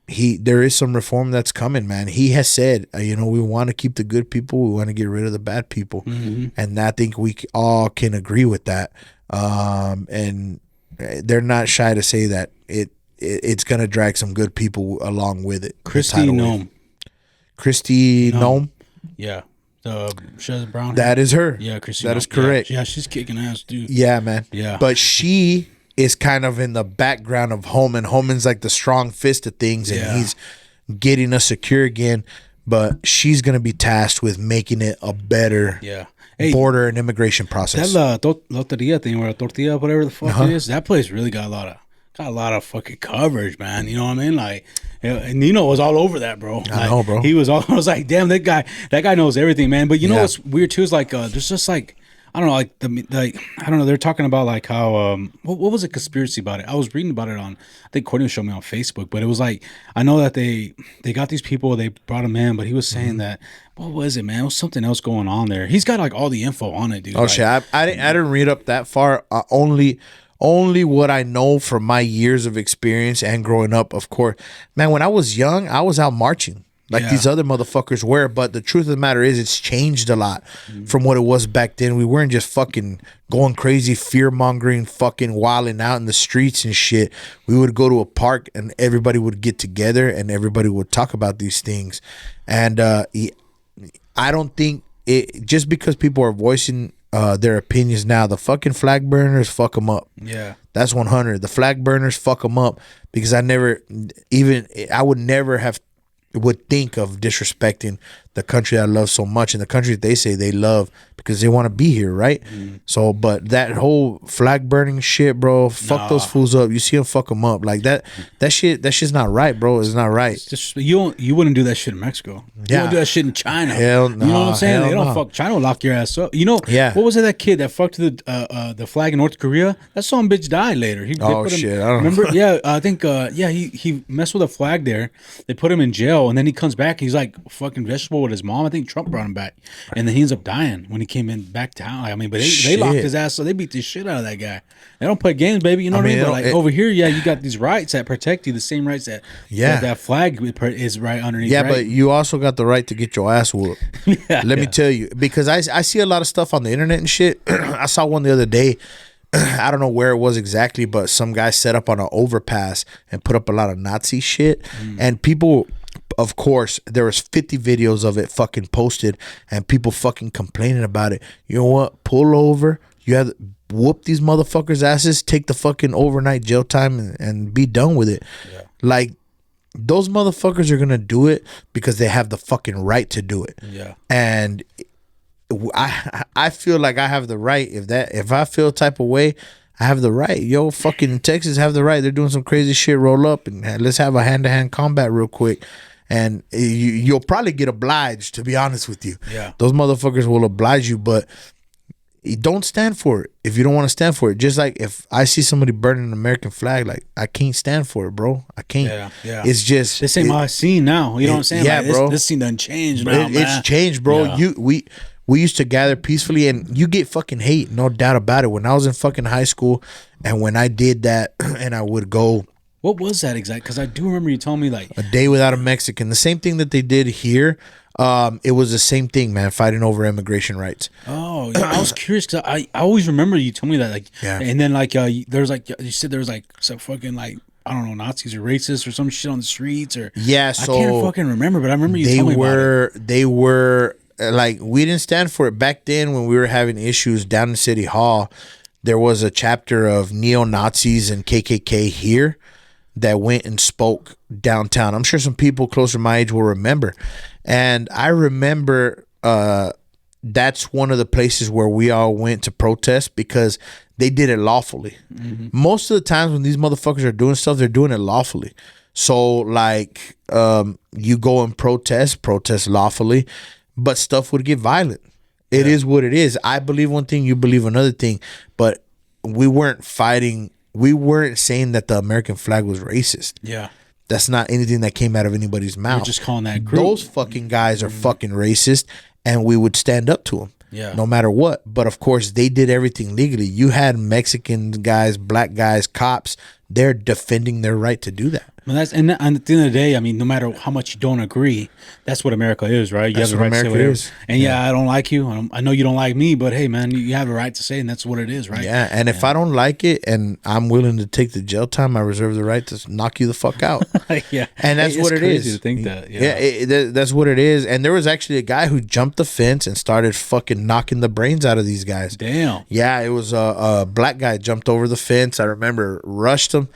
there is some reform that's coming, man. He has said, we want to keep the good people, we want to get rid of the bad people, and I think we all can agree with that. And they're not shy to say that it's gonna drag some good people along with it. Kristi Noem. Yeah, she has brown hair. That is her. Yeah, Kristi. That is correct. Yeah, she's kicking ass, dude. Yeah, man. Yeah, but she is kind of in the background of Holman. Holman's like the strong fist of things, and he's getting us secure again. But she's gonna be tasked with making it a better border and immigration process. That loteria thing, or tortilla, whatever the fuck it is, that place really got a lot of fucking coverage, man. You know what I mean? Like, and Nino was all over that, bro. I know, bro. I was like, damn, that guy knows everything, man. But you know what's weird too is like, there's just like, I don't know, I don't know. They're talking about like how what was a conspiracy about it? I was reading about it on, I think Courtney showed me on Facebook, but it was like, I know that they got these people, they brought them in, but he was saying that, what was it, man? It was something else going on there. He's got like all the info on it, dude. Oh, shit, I didn't read up that far. Only what I know from my years of experience and growing up. Of course, man, when I was young, I was out marching. Like these other motherfuckers were, but the truth of the matter is it's changed a lot from what it was back then. We weren't just fucking going crazy, fear-mongering, fucking wilding out in the streets and shit. We would go to a park and everybody would get together and everybody would talk about these things. And I don't think it just because people are voicing their opinions now, the fucking flag burners, fuck them up. Yeah. That's 100. The flag burners, fuck them up, because I would never would think of disrespecting the country I love so much, and the country that they say they love because they want to be here, right? So, but that whole flag burning shit, bro, fuck those fools up. You see them, fuck them up like that. That shit's not right, bro. It's not right. It's just you wouldn't do that shit in Mexico. You wouldn't do that shit in China. Hell no. You know what I'm saying? They don't no. fuck. China will lock your ass up. You know? Yeah. What was it? That kid that fucked the flag in North Korea? That some bitch died later. They put him, shit! I don't remember? know. Yeah, I think. He messed with a flag there. They put him in jail, and then he comes back. He's like fucking vegetable with his mom. I think Trump brought him back, and then he ends up dying when he came in back town. I mean, but they locked his ass, so they beat the shit out of that guy. They don't play games, baby. You know what I mean? But like over here, you got these rights that protect you, the same rights that that flag is right underneath. Yeah, right? but you also got the right to get your ass whooped. Let me tell you, because I see a lot of stuff on the internet and shit. I saw one the other day. I don't know where it was exactly, but some guy set up on an overpass and put up a lot of Nazi shit, and people. Of course, there was 50 videos of it fucking posted, and people fucking complaining about it. You know what? Pull over. You have to whoop these motherfuckers' asses. Take the fucking overnight jail time and be done with it. Yeah. Like, those motherfuckers are gonna do it because they have the fucking right to do it. Yeah. And I feel like I have the right. If I feel a type of way, I have the right. Yo, fucking Texas have the right. They're doing some crazy shit. Roll up and let's have a hand-to-hand combat real quick. And you'll probably get obliged, to be honest with you. Yeah. Those motherfuckers will oblige you, but don't stand for it if you don't want to stand for it. Just like if I see somebody burning an American flag, like, I can't stand for it, bro. I can't. Yeah. It's just... This ain't my scene now. You know what I'm saying? Yeah, like, bro. This scene done changed now, man. It's changed, bro. Yeah. We used to gather peacefully, and you get fucking hate, no doubt about it. When I was in fucking high school, and when I did that, and I would go... What was that exactly? Because I do remember you telling me, like... A day without a Mexican. The same thing that they did here. It was the same thing, man, fighting over immigration rights. Oh, yeah. I was curious because I always remember you told me that. Like, and then, like, there was, like... You said there was, like, some fucking, like... I don't know, Nazis or racists or some shit on the streets or... Yeah, so... I can't fucking remember, but I remember you told me about it. They were... Like, we didn't stand for it. Back then, when we were having issues down in City Hall, there was a chapter of neo-Nazis and KKK here that went and spoke downtown. I'm sure some people closer to my age will remember. And I remember that's one of the places where we all went to protest because they did it lawfully. Mm-hmm. Most of the times when these motherfuckers are doing stuff, they're doing it lawfully. So, like, you go and protest lawfully, but stuff would get violent. It is what it is. I believe one thing, you believe another thing, but we weren't fighting. We weren't saying that the American flag was racist. Yeah. That's not anything that came out of anybody's mouth. We're just calling that group. Those fucking guys are fucking racist, and we would stand up to them. Yeah. No matter what. But of course, they did everything legally. You had Mexican guys, black guys, cops. They're defending their right to do that. Well, and at the end of the day, I mean, no matter how much you don't agree, that's what America is, right? You have the right to say whatever. And I don't like you. I know you don't like me, but hey, man, you have a right to say, and that's what it is, right? Yeah, and if I don't like it and I'm willing to take the jail time, I reserve the right to knock you the fuck out. Yeah, and that's what it is. To think that. That's what it is. And there was actually a guy who jumped the fence and started fucking knocking the brains out of these guys. Damn. Yeah, it was a black guy jumped over the fence. I remember, rushed him.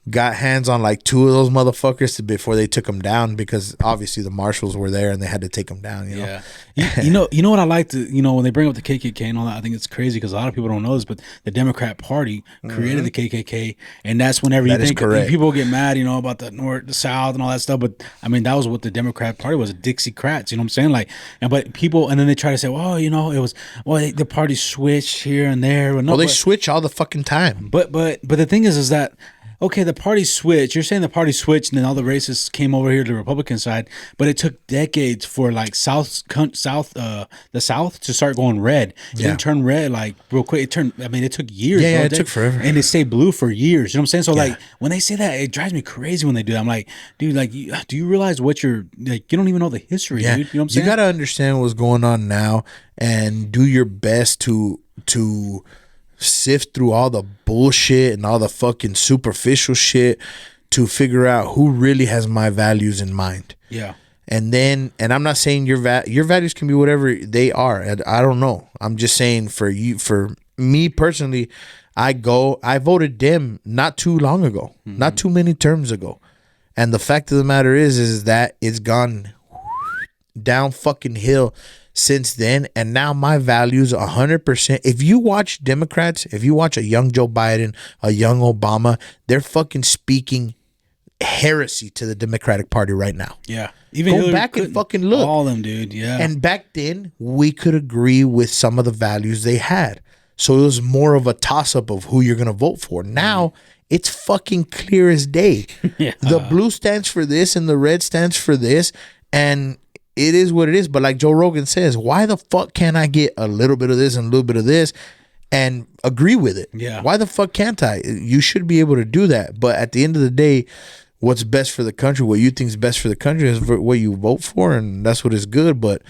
Got hands on like two of those motherfuckers before they took him down, because obviously the marshals were there and they had to take him down. You know? Yeah, you know what I like to, when they bring up the KKK and all that, I think it's crazy because a lot of people don't know this, but the Democrat Party created the KKK, and that's whenever you think people get mad, about the North, the South, and all that stuff. But I mean, that was what the Democrat Party was, Dixiecrats. You know what I'm saying? Like, but people, and then they try to say, well, it was the party switched here and there. Well, no, they switch all the fucking time. But the thing is that. Okay, the party switched. You're saying the party switched, and then all the racists came over here to the Republican side. But it took decades for like the South to start going red. It didn't turn red like real quick. It took years. Yeah, it took forever, and it stayed blue for years. You know what I'm saying? So like when they say that, it drives me crazy when they do that. I'm like, dude, like, do you realize what you're like? You don't even know the history, dude. You know what I'm saying? You got to understand what's going on now, and do your best to sift through all the bullshit and all the fucking superficial shit to figure out who really has my values in mind. Yeah. And I'm not saying your values can be whatever they are. I don't know. I'm just saying for me personally, I voted Dem not too long ago, not too many terms ago. And the fact of the matter is that it's gone down fucking hill since then, and now my values 100%. If you watch Democrats, if you watch a young Joe Biden, a young Obama, they're fucking speaking heresy to the Democratic Party right now. Yeah. Even Go Hillary back and couldn't. fucking look. All of them, dude. Yeah. And back then, we could agree with some of the values they had. So it was more of a toss-up of who you're going to vote for. Now, it's fucking clear as day. Yeah. The blue stands for this and the red stands for this. And it is what it is. But like Joe Rogan says, why the fuck can't I get a little bit of this and a little bit of this and agree with it? Yeah. Why the fuck can't I? You should be able to do that. But at the end of the day, what's best for the country, what you think is best for the country is what you vote for, and that's what is good. But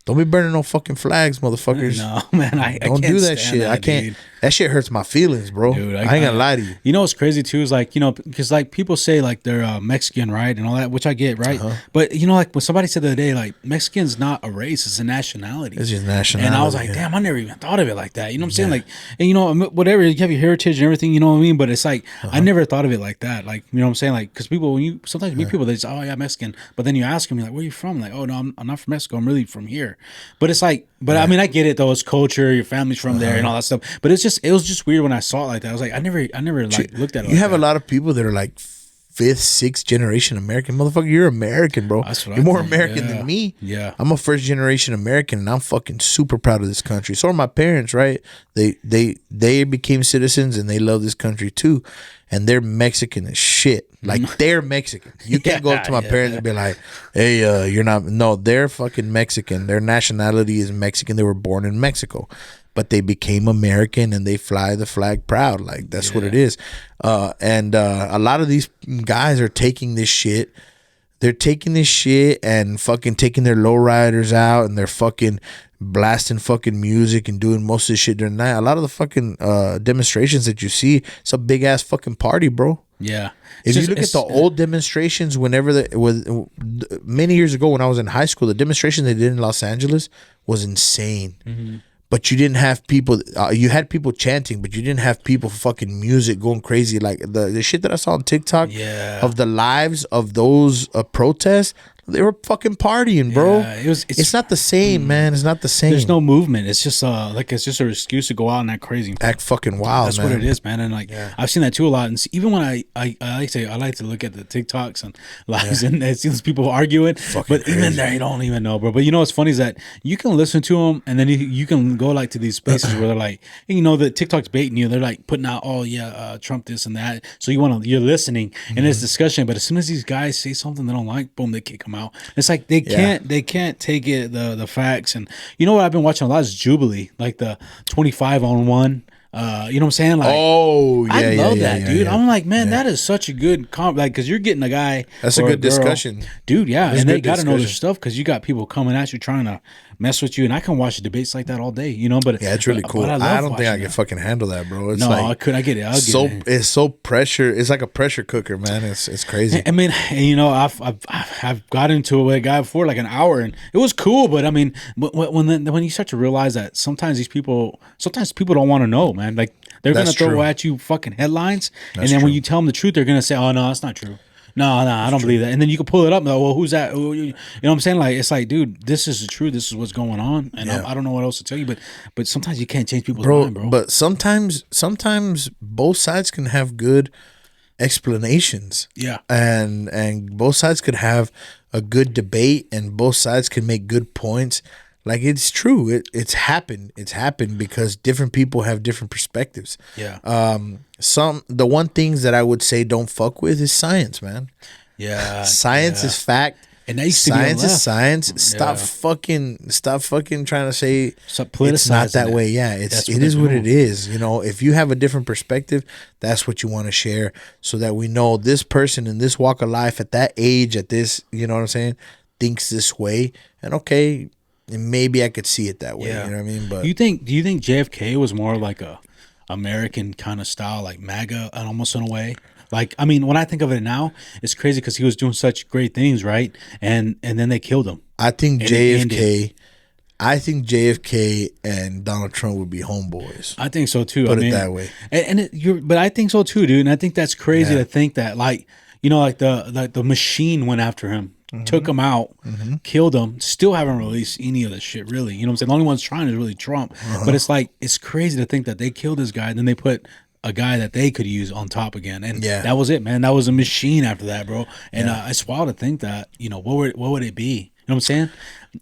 don't be burning no fucking flags, motherfuckers. No, man, I Don't can't do that stand shit. I can't. dude. That shit hurts my feelings, bro. Dude, I ain't gonna lie to you. You know what's crazy too is like, you know, because like people say like they're Mexican, right, and all that, which I get, right. But you know, like when somebody said the other day, like Mexican's not a race; it's a nationality. It's just nationality. And I was like, damn, I never even thought of it like that. You know what I'm saying? Like, and you know, whatever, you have your heritage and everything. You know what I mean? But it's like I never thought of it like that. Like, you know what I'm saying? Like, because people, when you sometimes meet people, they say, oh yeah, Mexican. But then you ask them, you're like, where are you from? Like, oh no, I'm not from Mexico. I'm really from here. But it's like, but I mean, I get it though. It's culture. Your family's from there and all that stuff. But it was just weird when I saw it like that. I was like, I never like looked at it. You have a lot of people that are like fifth, sixth generation American. Motherfucker, you're American, bro. That's what you're I more think, American yeah. than me. Yeah. I'm a first generation American, and I'm fucking super proud of this country. So are my parents, right? They became citizens, and they love this country too. And they're Mexican as shit. Like, they're Mexican. You can't go up to my parents and be like, hey, you're not. No, they're fucking Mexican. Their nationality is Mexican. They were born in Mexico. But they became American, and they fly the flag proud. Like, that's what it is. And a lot of these guys are taking this shit. They're taking this shit and fucking taking their lowriders out, and they're fucking blasting fucking music and doing most of this shit during the night. A lot of the fucking demonstrations that you see, it's a big ass fucking party, bro. Yeah. If you look at the old demonstrations, many years ago when I was in high school, the demonstration they did in Los Angeles was insane. Mm-hmm. But you didn't have people. You had people chanting, but you didn't have people fucking music going crazy. Like the shit that I saw on TikTok of the lives of those protests. They were fucking partying, bro. Yeah, it's not the same, man. It's not the same. There's no movement. It's just it's just an excuse to go out and act crazy, act fucking wild. That's man. what it is, man. And like I've seen that too a lot. And even when I like to look at the TikToks and lives and I see those people arguing, but crazy. Even there you don't even know, bro. But you know what's funny is that you can listen to them and then you can go like to these spaces where they're like, you know, the TikTok's baiting you. They're like putting out, oh yeah, Trump this and that. So you're listening and it's discussion. But as soon as these guys say something they don't like, boom, they kick them out. It's like they can't take it the facts. And you know what I've been watching a lot is Jubilee, like the 25 on 1. You know what I'm saying? Like, I love that, dude. I'm like, man, that is such a good like, because you're getting a guy. That's a good discussion, dude. Yeah, that's and they got to know their stuff because you got people coming at you trying to mess with you, and I can watch debates like that all day, you know. But yeah, it's really cool. I don't think I can fucking handle that, bro. It's I could. I get it. It's so pressure. It's like a pressure cooker, man. It's crazy. I mean, you know, I've got into it with a guy before like an hour, and it was cool. But I mean, when you start to realize that sometimes people don't want to know, man. Like they're gonna throw at you fucking headlines, and then when you tell them the truth, they're gonna say, "Oh no, that's not true." No, I don't believe that. And then you can pull it up and go, well, who's that? You know what I'm saying? Like, it's like, dude, this is the truth. This is what's going on. And I don't know what else to tell you, but sometimes you can't change people's mind, bro. But sometimes both sides can have good explanations. Yeah. And both sides could have a good debate and both sides can make good points. Like, it's true. It's happened. It's happened because different people have different perspectives. Yeah. The one things that I would say don't fuck with is science, man. Yeah. Science is fact. And that used to science is science. Stop fucking trying to say it's not that way. Yeah, it is what it is. You know, if you have a different perspective, that's what you want to share so that we know this person in this walk of life at that age, at this, you know what I'm saying, thinks this way. And okay, maybe I could see it that way. Yeah. You know what I mean? But do you think JFK was more like a American kind of style, like MAGA, almost in a way? Like, I mean, when I think of it now, it's crazy because he was doing such great things, right? And then they killed him. I think JFK and Donald Trump would be homeboys. I think so too. Put it that way. But I think so too, dude. And I think that's crazy to think that, like, you know, like the machine went after him took him out, killed him, still haven't released any of this shit, really. You know what I'm saying? The only one's trying is really Trump. But it's like, it's crazy to think that they killed this guy, and then they put a guy that they could use on top again. And that was it, man. That was a machine after that, bro. And it's wild to think that, you know, what would it be? You know what I'm saying?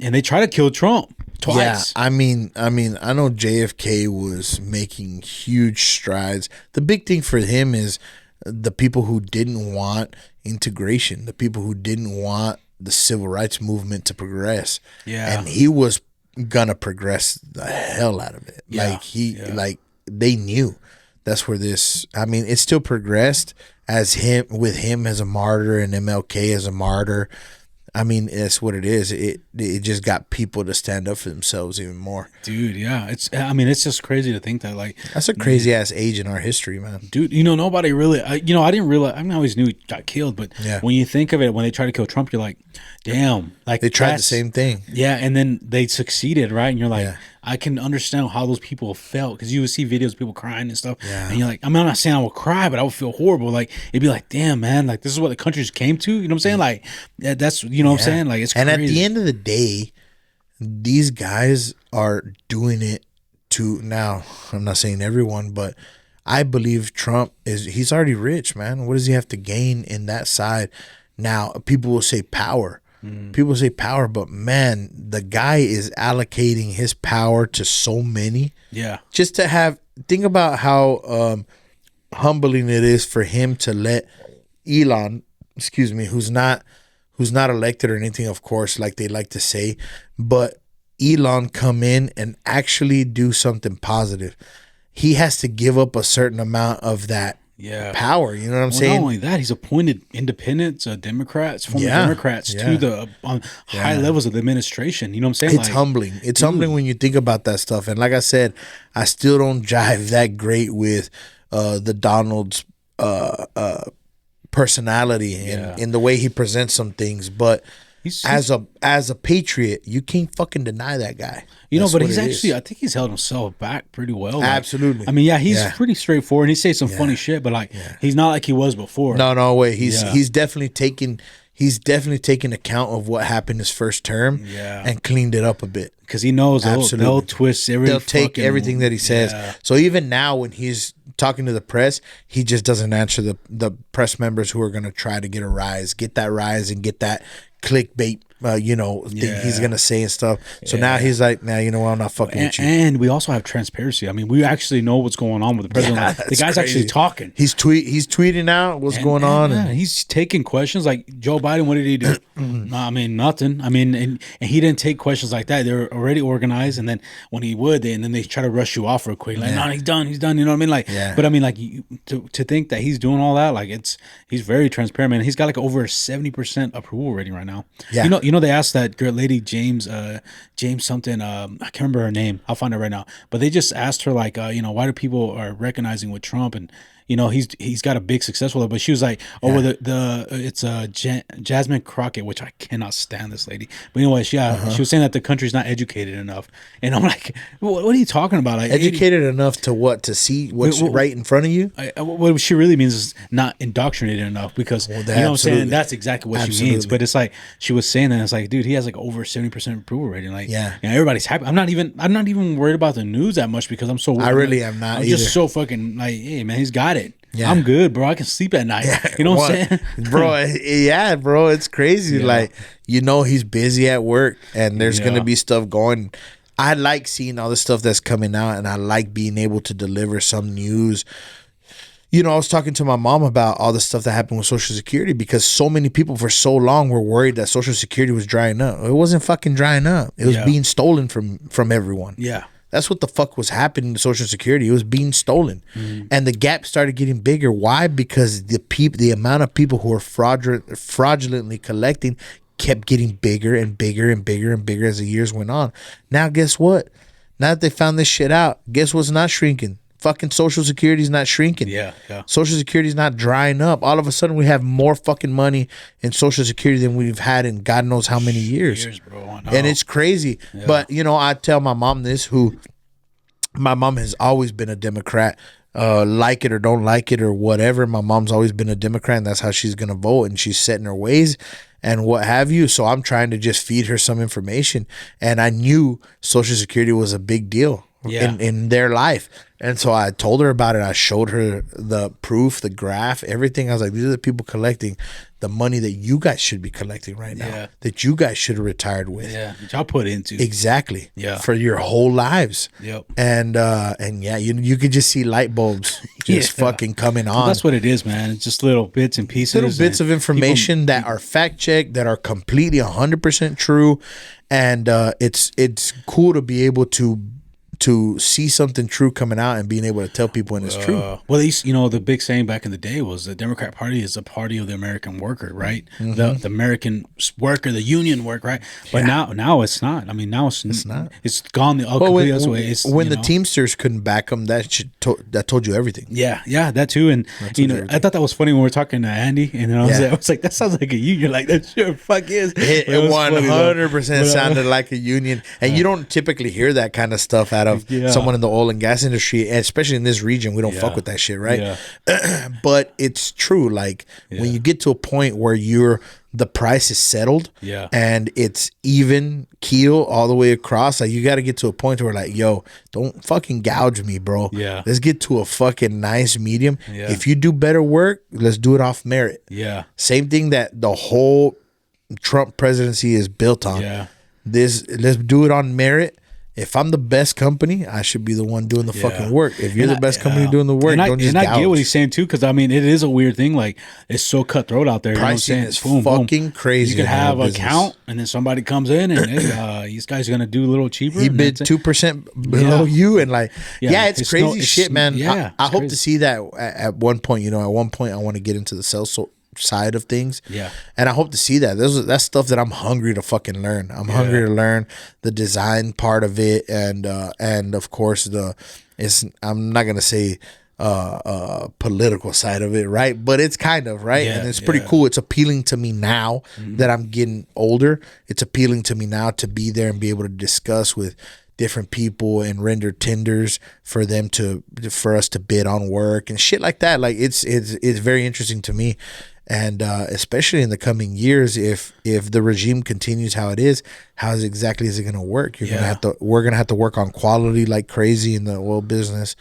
And they try to kill Trump twice. Yeah, I mean, I know JFK was making huge strides. The big thing for him is the people who didn't want integration, the people who didn't want the civil rights movement to progress. Yeah. And he was gonna progress the hell out of it. Yeah. Like they knew that's where this, I mean, it still progressed as him as a martyr and MLK as a martyr. I mean, that's what it is. It just got people to stand up for themselves even more. Dude, yeah. It's just crazy to think that, like, that's a crazy ass age in our history, man. Dude, you know, nobody really, I didn't realize, I always knew he got killed, but when you think of it, when they try to kill Trump, you're like, damn. Like, they tried the same thing. Yeah, and then they succeeded, right? And you're like, I can understand how those people felt, because you would see videos of people crying and stuff, and you're like, I mean, I'm not saying I would cry, but I would feel horrible. Like, it'd be like, damn, man, like, this is what the countries came to, you know what I'm saying? Like, that's, you know what I'm saying? Like, it's crazy. And at the end of the day, these guys are doing it to, now, I'm not saying everyone, but I believe Trump he's already rich, man. What does he have to gain in that side? Now, people will say power. People say power, but man, the guy is allocating his power to so many. Yeah. Just to have, think about how humbling it is for him to let Elon, who's not elected or anything, of course, like they like to say, but Elon come in and actually do something positive. He has to give up a certain amount of that power. You know what I'm saying? Not only that, he's appointed independents, Democrats, former Democrats to the high levels of the administration. You know what I'm saying? It's humbling. It's humbling when you think about that stuff. And like I said, I still don't jive that great with the Donald's personality and in the way he presents some things, but as a patriot, you can't fucking deny that guy. You know, but he's actually, I think he's held himself back pretty well. Like, absolutely. I mean, he's pretty straightforward, and he says some funny shit, but like, he's not like he was before. No way. He's definitely taken account of what happened his first term and cleaned it up a bit. Because he knows they'll twist they'll take everything that he says. So even now when he's talking to the press, he just doesn't answer the press members who are going to try to get that rise and get that clickbait thing he's gonna say and stuff. So now he's like, nah, you know what, I'm not fucking with you. And we also have transparency. I mean, we actually know what's going on with the president. Like, the guy's actually talking. He's tweeting out what's going on. And he's taking questions like Joe Biden. What did he do? I mean, nothing. I mean, and he didn't take questions like that. They're already organized, and then when he would, and then they try to rush you off real quick. Like, no, he's done. You know what I mean? Like, but I mean, like, to think that he's doing all that, like, he's very transparent, man. He's got like over 70% approval rating right now. Yeah. You know, they asked that girl, lady James something. I can't remember her name. I'll find it right now. But they just asked her, like, why do people are recognizing with Trump, and you know, he's got a big success with it. But she was like, it's Jasmine Crockett, which I cannot stand this lady. But anyway, she was saying that the country's not educated enough, and I'm like, what are you talking about? Like, educated enough to see what's right in front of you? What she really means is not indoctrinated enough, because you know what I'm saying. That's exactly what she means. But it's like she was saying that, it's like, dude, he has like over 70% approval rating. Like, everybody's happy. I'm not even worried about the news that much, because I'm so. I really am not. I'm either. Just so fucking like, hey man, he's got it. Yeah. I'm good, bro. I can sleep at night. You know what I'm saying? Bro, it's crazy. Like, you know, he's busy at work, and there's going to be stuff going. I like seeing all the stuff that's coming out, and I like being able to deliver some news. You know, I was talking to my mom about all the stuff that happened with Social Security, because so many people for so long were worried that Social Security was drying up. It wasn't fucking drying up. It was being stolen from everyone. Yeah. That's what the fuck was happening to Social Security. It was being stolen. And the gap started getting bigger. Why? Because the amount of people who were fraudulently collecting kept getting bigger and bigger and bigger and bigger as the years went on. Now, guess what? Now that they found this shit out, guess what's not shrinking? Fucking Social Security's not shrinking. Yeah. Social Security's not drying up. All of a sudden, we have more fucking money in Social Security than we've had in God knows how many years. Bro, and it's crazy. Yeah. But, you know, I tell my mom this, my mom has always been a Democrat. Like it or don't like it or whatever, my mom's always been a Democrat, and that's how she's going to vote, and she's set in her ways. and what have you. So I'm trying to just feed her some information. And I knew Social Security was a big deal in their life. And so I told her about it. I showed her the proof, the graph, everything. I was like, these are the people collecting the money that you guys should be collecting right now, that you guys should have retired with. Yeah, which I'll put into. Exactly. Yeah. For your whole lives. Yep. And yeah, you could just see light bulbs just fucking coming on. So that's what it is, man. It's just little bits and pieces. Little bits of information that are fact checked, that are completely 100% true. And it's cool to be able to see something true coming out and being able to tell people when it's true. Well, at least, the big saying back in the day was the Democrat Party is a party of the American worker, right? The American worker, the union worker, right? But now it's not. I mean, now it's not. It's gone the completely other way. When the Teamsters couldn't back them, that told you everything. Yeah, that too. And I thought that was funny when we were talking to Andy, and I was like, that sounds like a union. Like, that sure fuck is. It 100% sounded like a union, and you don't typically hear that kind of stuff out of someone in the oil and gas industry, and especially in this region. We don't fuck with that shit, right? But it's true. Like, when you get to a point where the price is settled, and it's even keel all the way across, like, you got to get to a point where, like, yo, don't fucking gouge me, bro. Let's get to a fucking nice medium. If you do better work, let's do it off merit. Same thing that the whole Trump presidency is built on. Let's do it on merit. If I'm the best company, I should be the one doing the fucking work. If you're the best company doing the work, don't just gouge. I get what he's saying too, because I mean, it is a weird thing. Like, it's so cutthroat out there. Pricing is fucking crazy. You could have a count, and then somebody comes in, and hey, these guys are gonna do a little cheaper. He bid 2% below you, and like, it's crazy shit, man. I hope to see that at one point. At one point, I want to get into the sales side of things, and I hope to see that. That's stuff that I'm hungry to fucking learn. I'm hungry to learn the design part of it, and of course I'm not gonna say political side of it, right? But it's kind of right, and it's pretty cool. It's appealing to me now that I'm getting older. It's appealing to me now to be there and be able to discuss with different people and render tenders for us to bid on work and shit like that. Like, it's very interesting to me. And especially in the coming years, if the regime continues how it is, how exactly is it going to work? We're gonna have to work on quality like crazy in the oil business.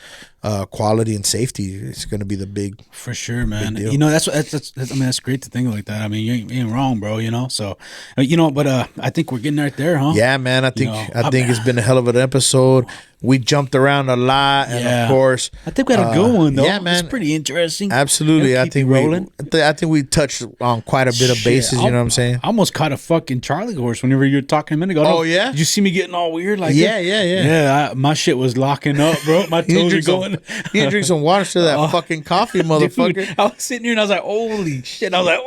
Quality and safety is going to be the big, for sure, man. That's I mean, that's great to think like that. I mean, you ain't wrong, bro. So but I think we're getting right there, huh? Yeah, man. I think it's been a hell of an episode. We jumped around a lot, and of course, I think we had a good one though. Yeah, man, it's pretty interesting. Absolutely, I think we touched on quite a bit of bases. You know what I'm saying? I almost caught a fucking Charlie horse whenever you were talking a minute ago. Oh yeah, did you see me getting all weird like that? Yeah. My shit was locking up, bro. My toes are going. You need to drink some water to that fucking coffee, motherfucker. Dude, I was sitting here and I was like, holy shit. I was like,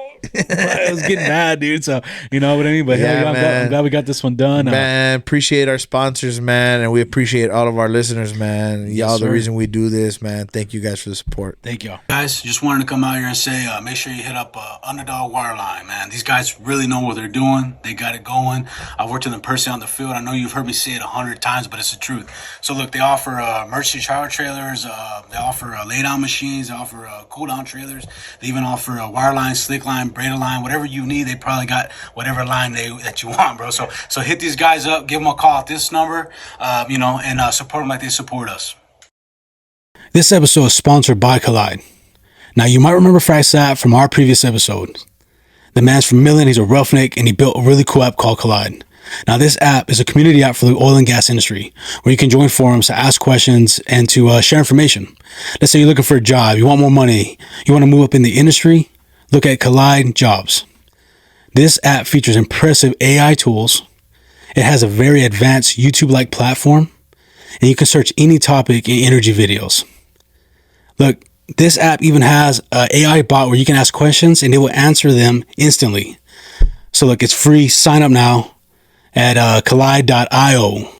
I was getting mad, dude. So, you know what I mean? But I'm glad we got this one done. Man, appreciate our sponsors, man. And we appreciate all of our listeners, man. Y'all, the reason we do this, man. Thank you guys for the support. Thank y'all. Guys, just wanted to come out here and say, make sure you hit up Underdog Wireline, man. These guys really know what they're doing. They got it going. I've worked with them personally on the field. I know you've heard me say it 100 times, but it's the truth. So, look, they offer emergency shower trailers. They offer lay-down machines. They offer cool-down trailers. They even offer wireline, slick line, braided line, whatever you need. They probably got whatever line that you want, bro. So hit these guys up, give them a call at this number, and support them like they support us. This episode is sponsored by Collide. Now, you might remember Fragsat from our previous episode. The man's from Midland, he's a roughneck, and he built a really cool app called Collide. Now, this app is a community app for the oil and gas industry where you can join forums to ask questions and to share information. Let's say you're looking for a job, you want more money, you want to move up in the industry, look at Collide Jobs. This app features impressive AI tools. It has a very advanced YouTube-like platform, and you can search any topic in energy videos. Look, this app even has an AI bot where you can ask questions and it will answer them instantly. So look, it's free. Sign up now at collide.io.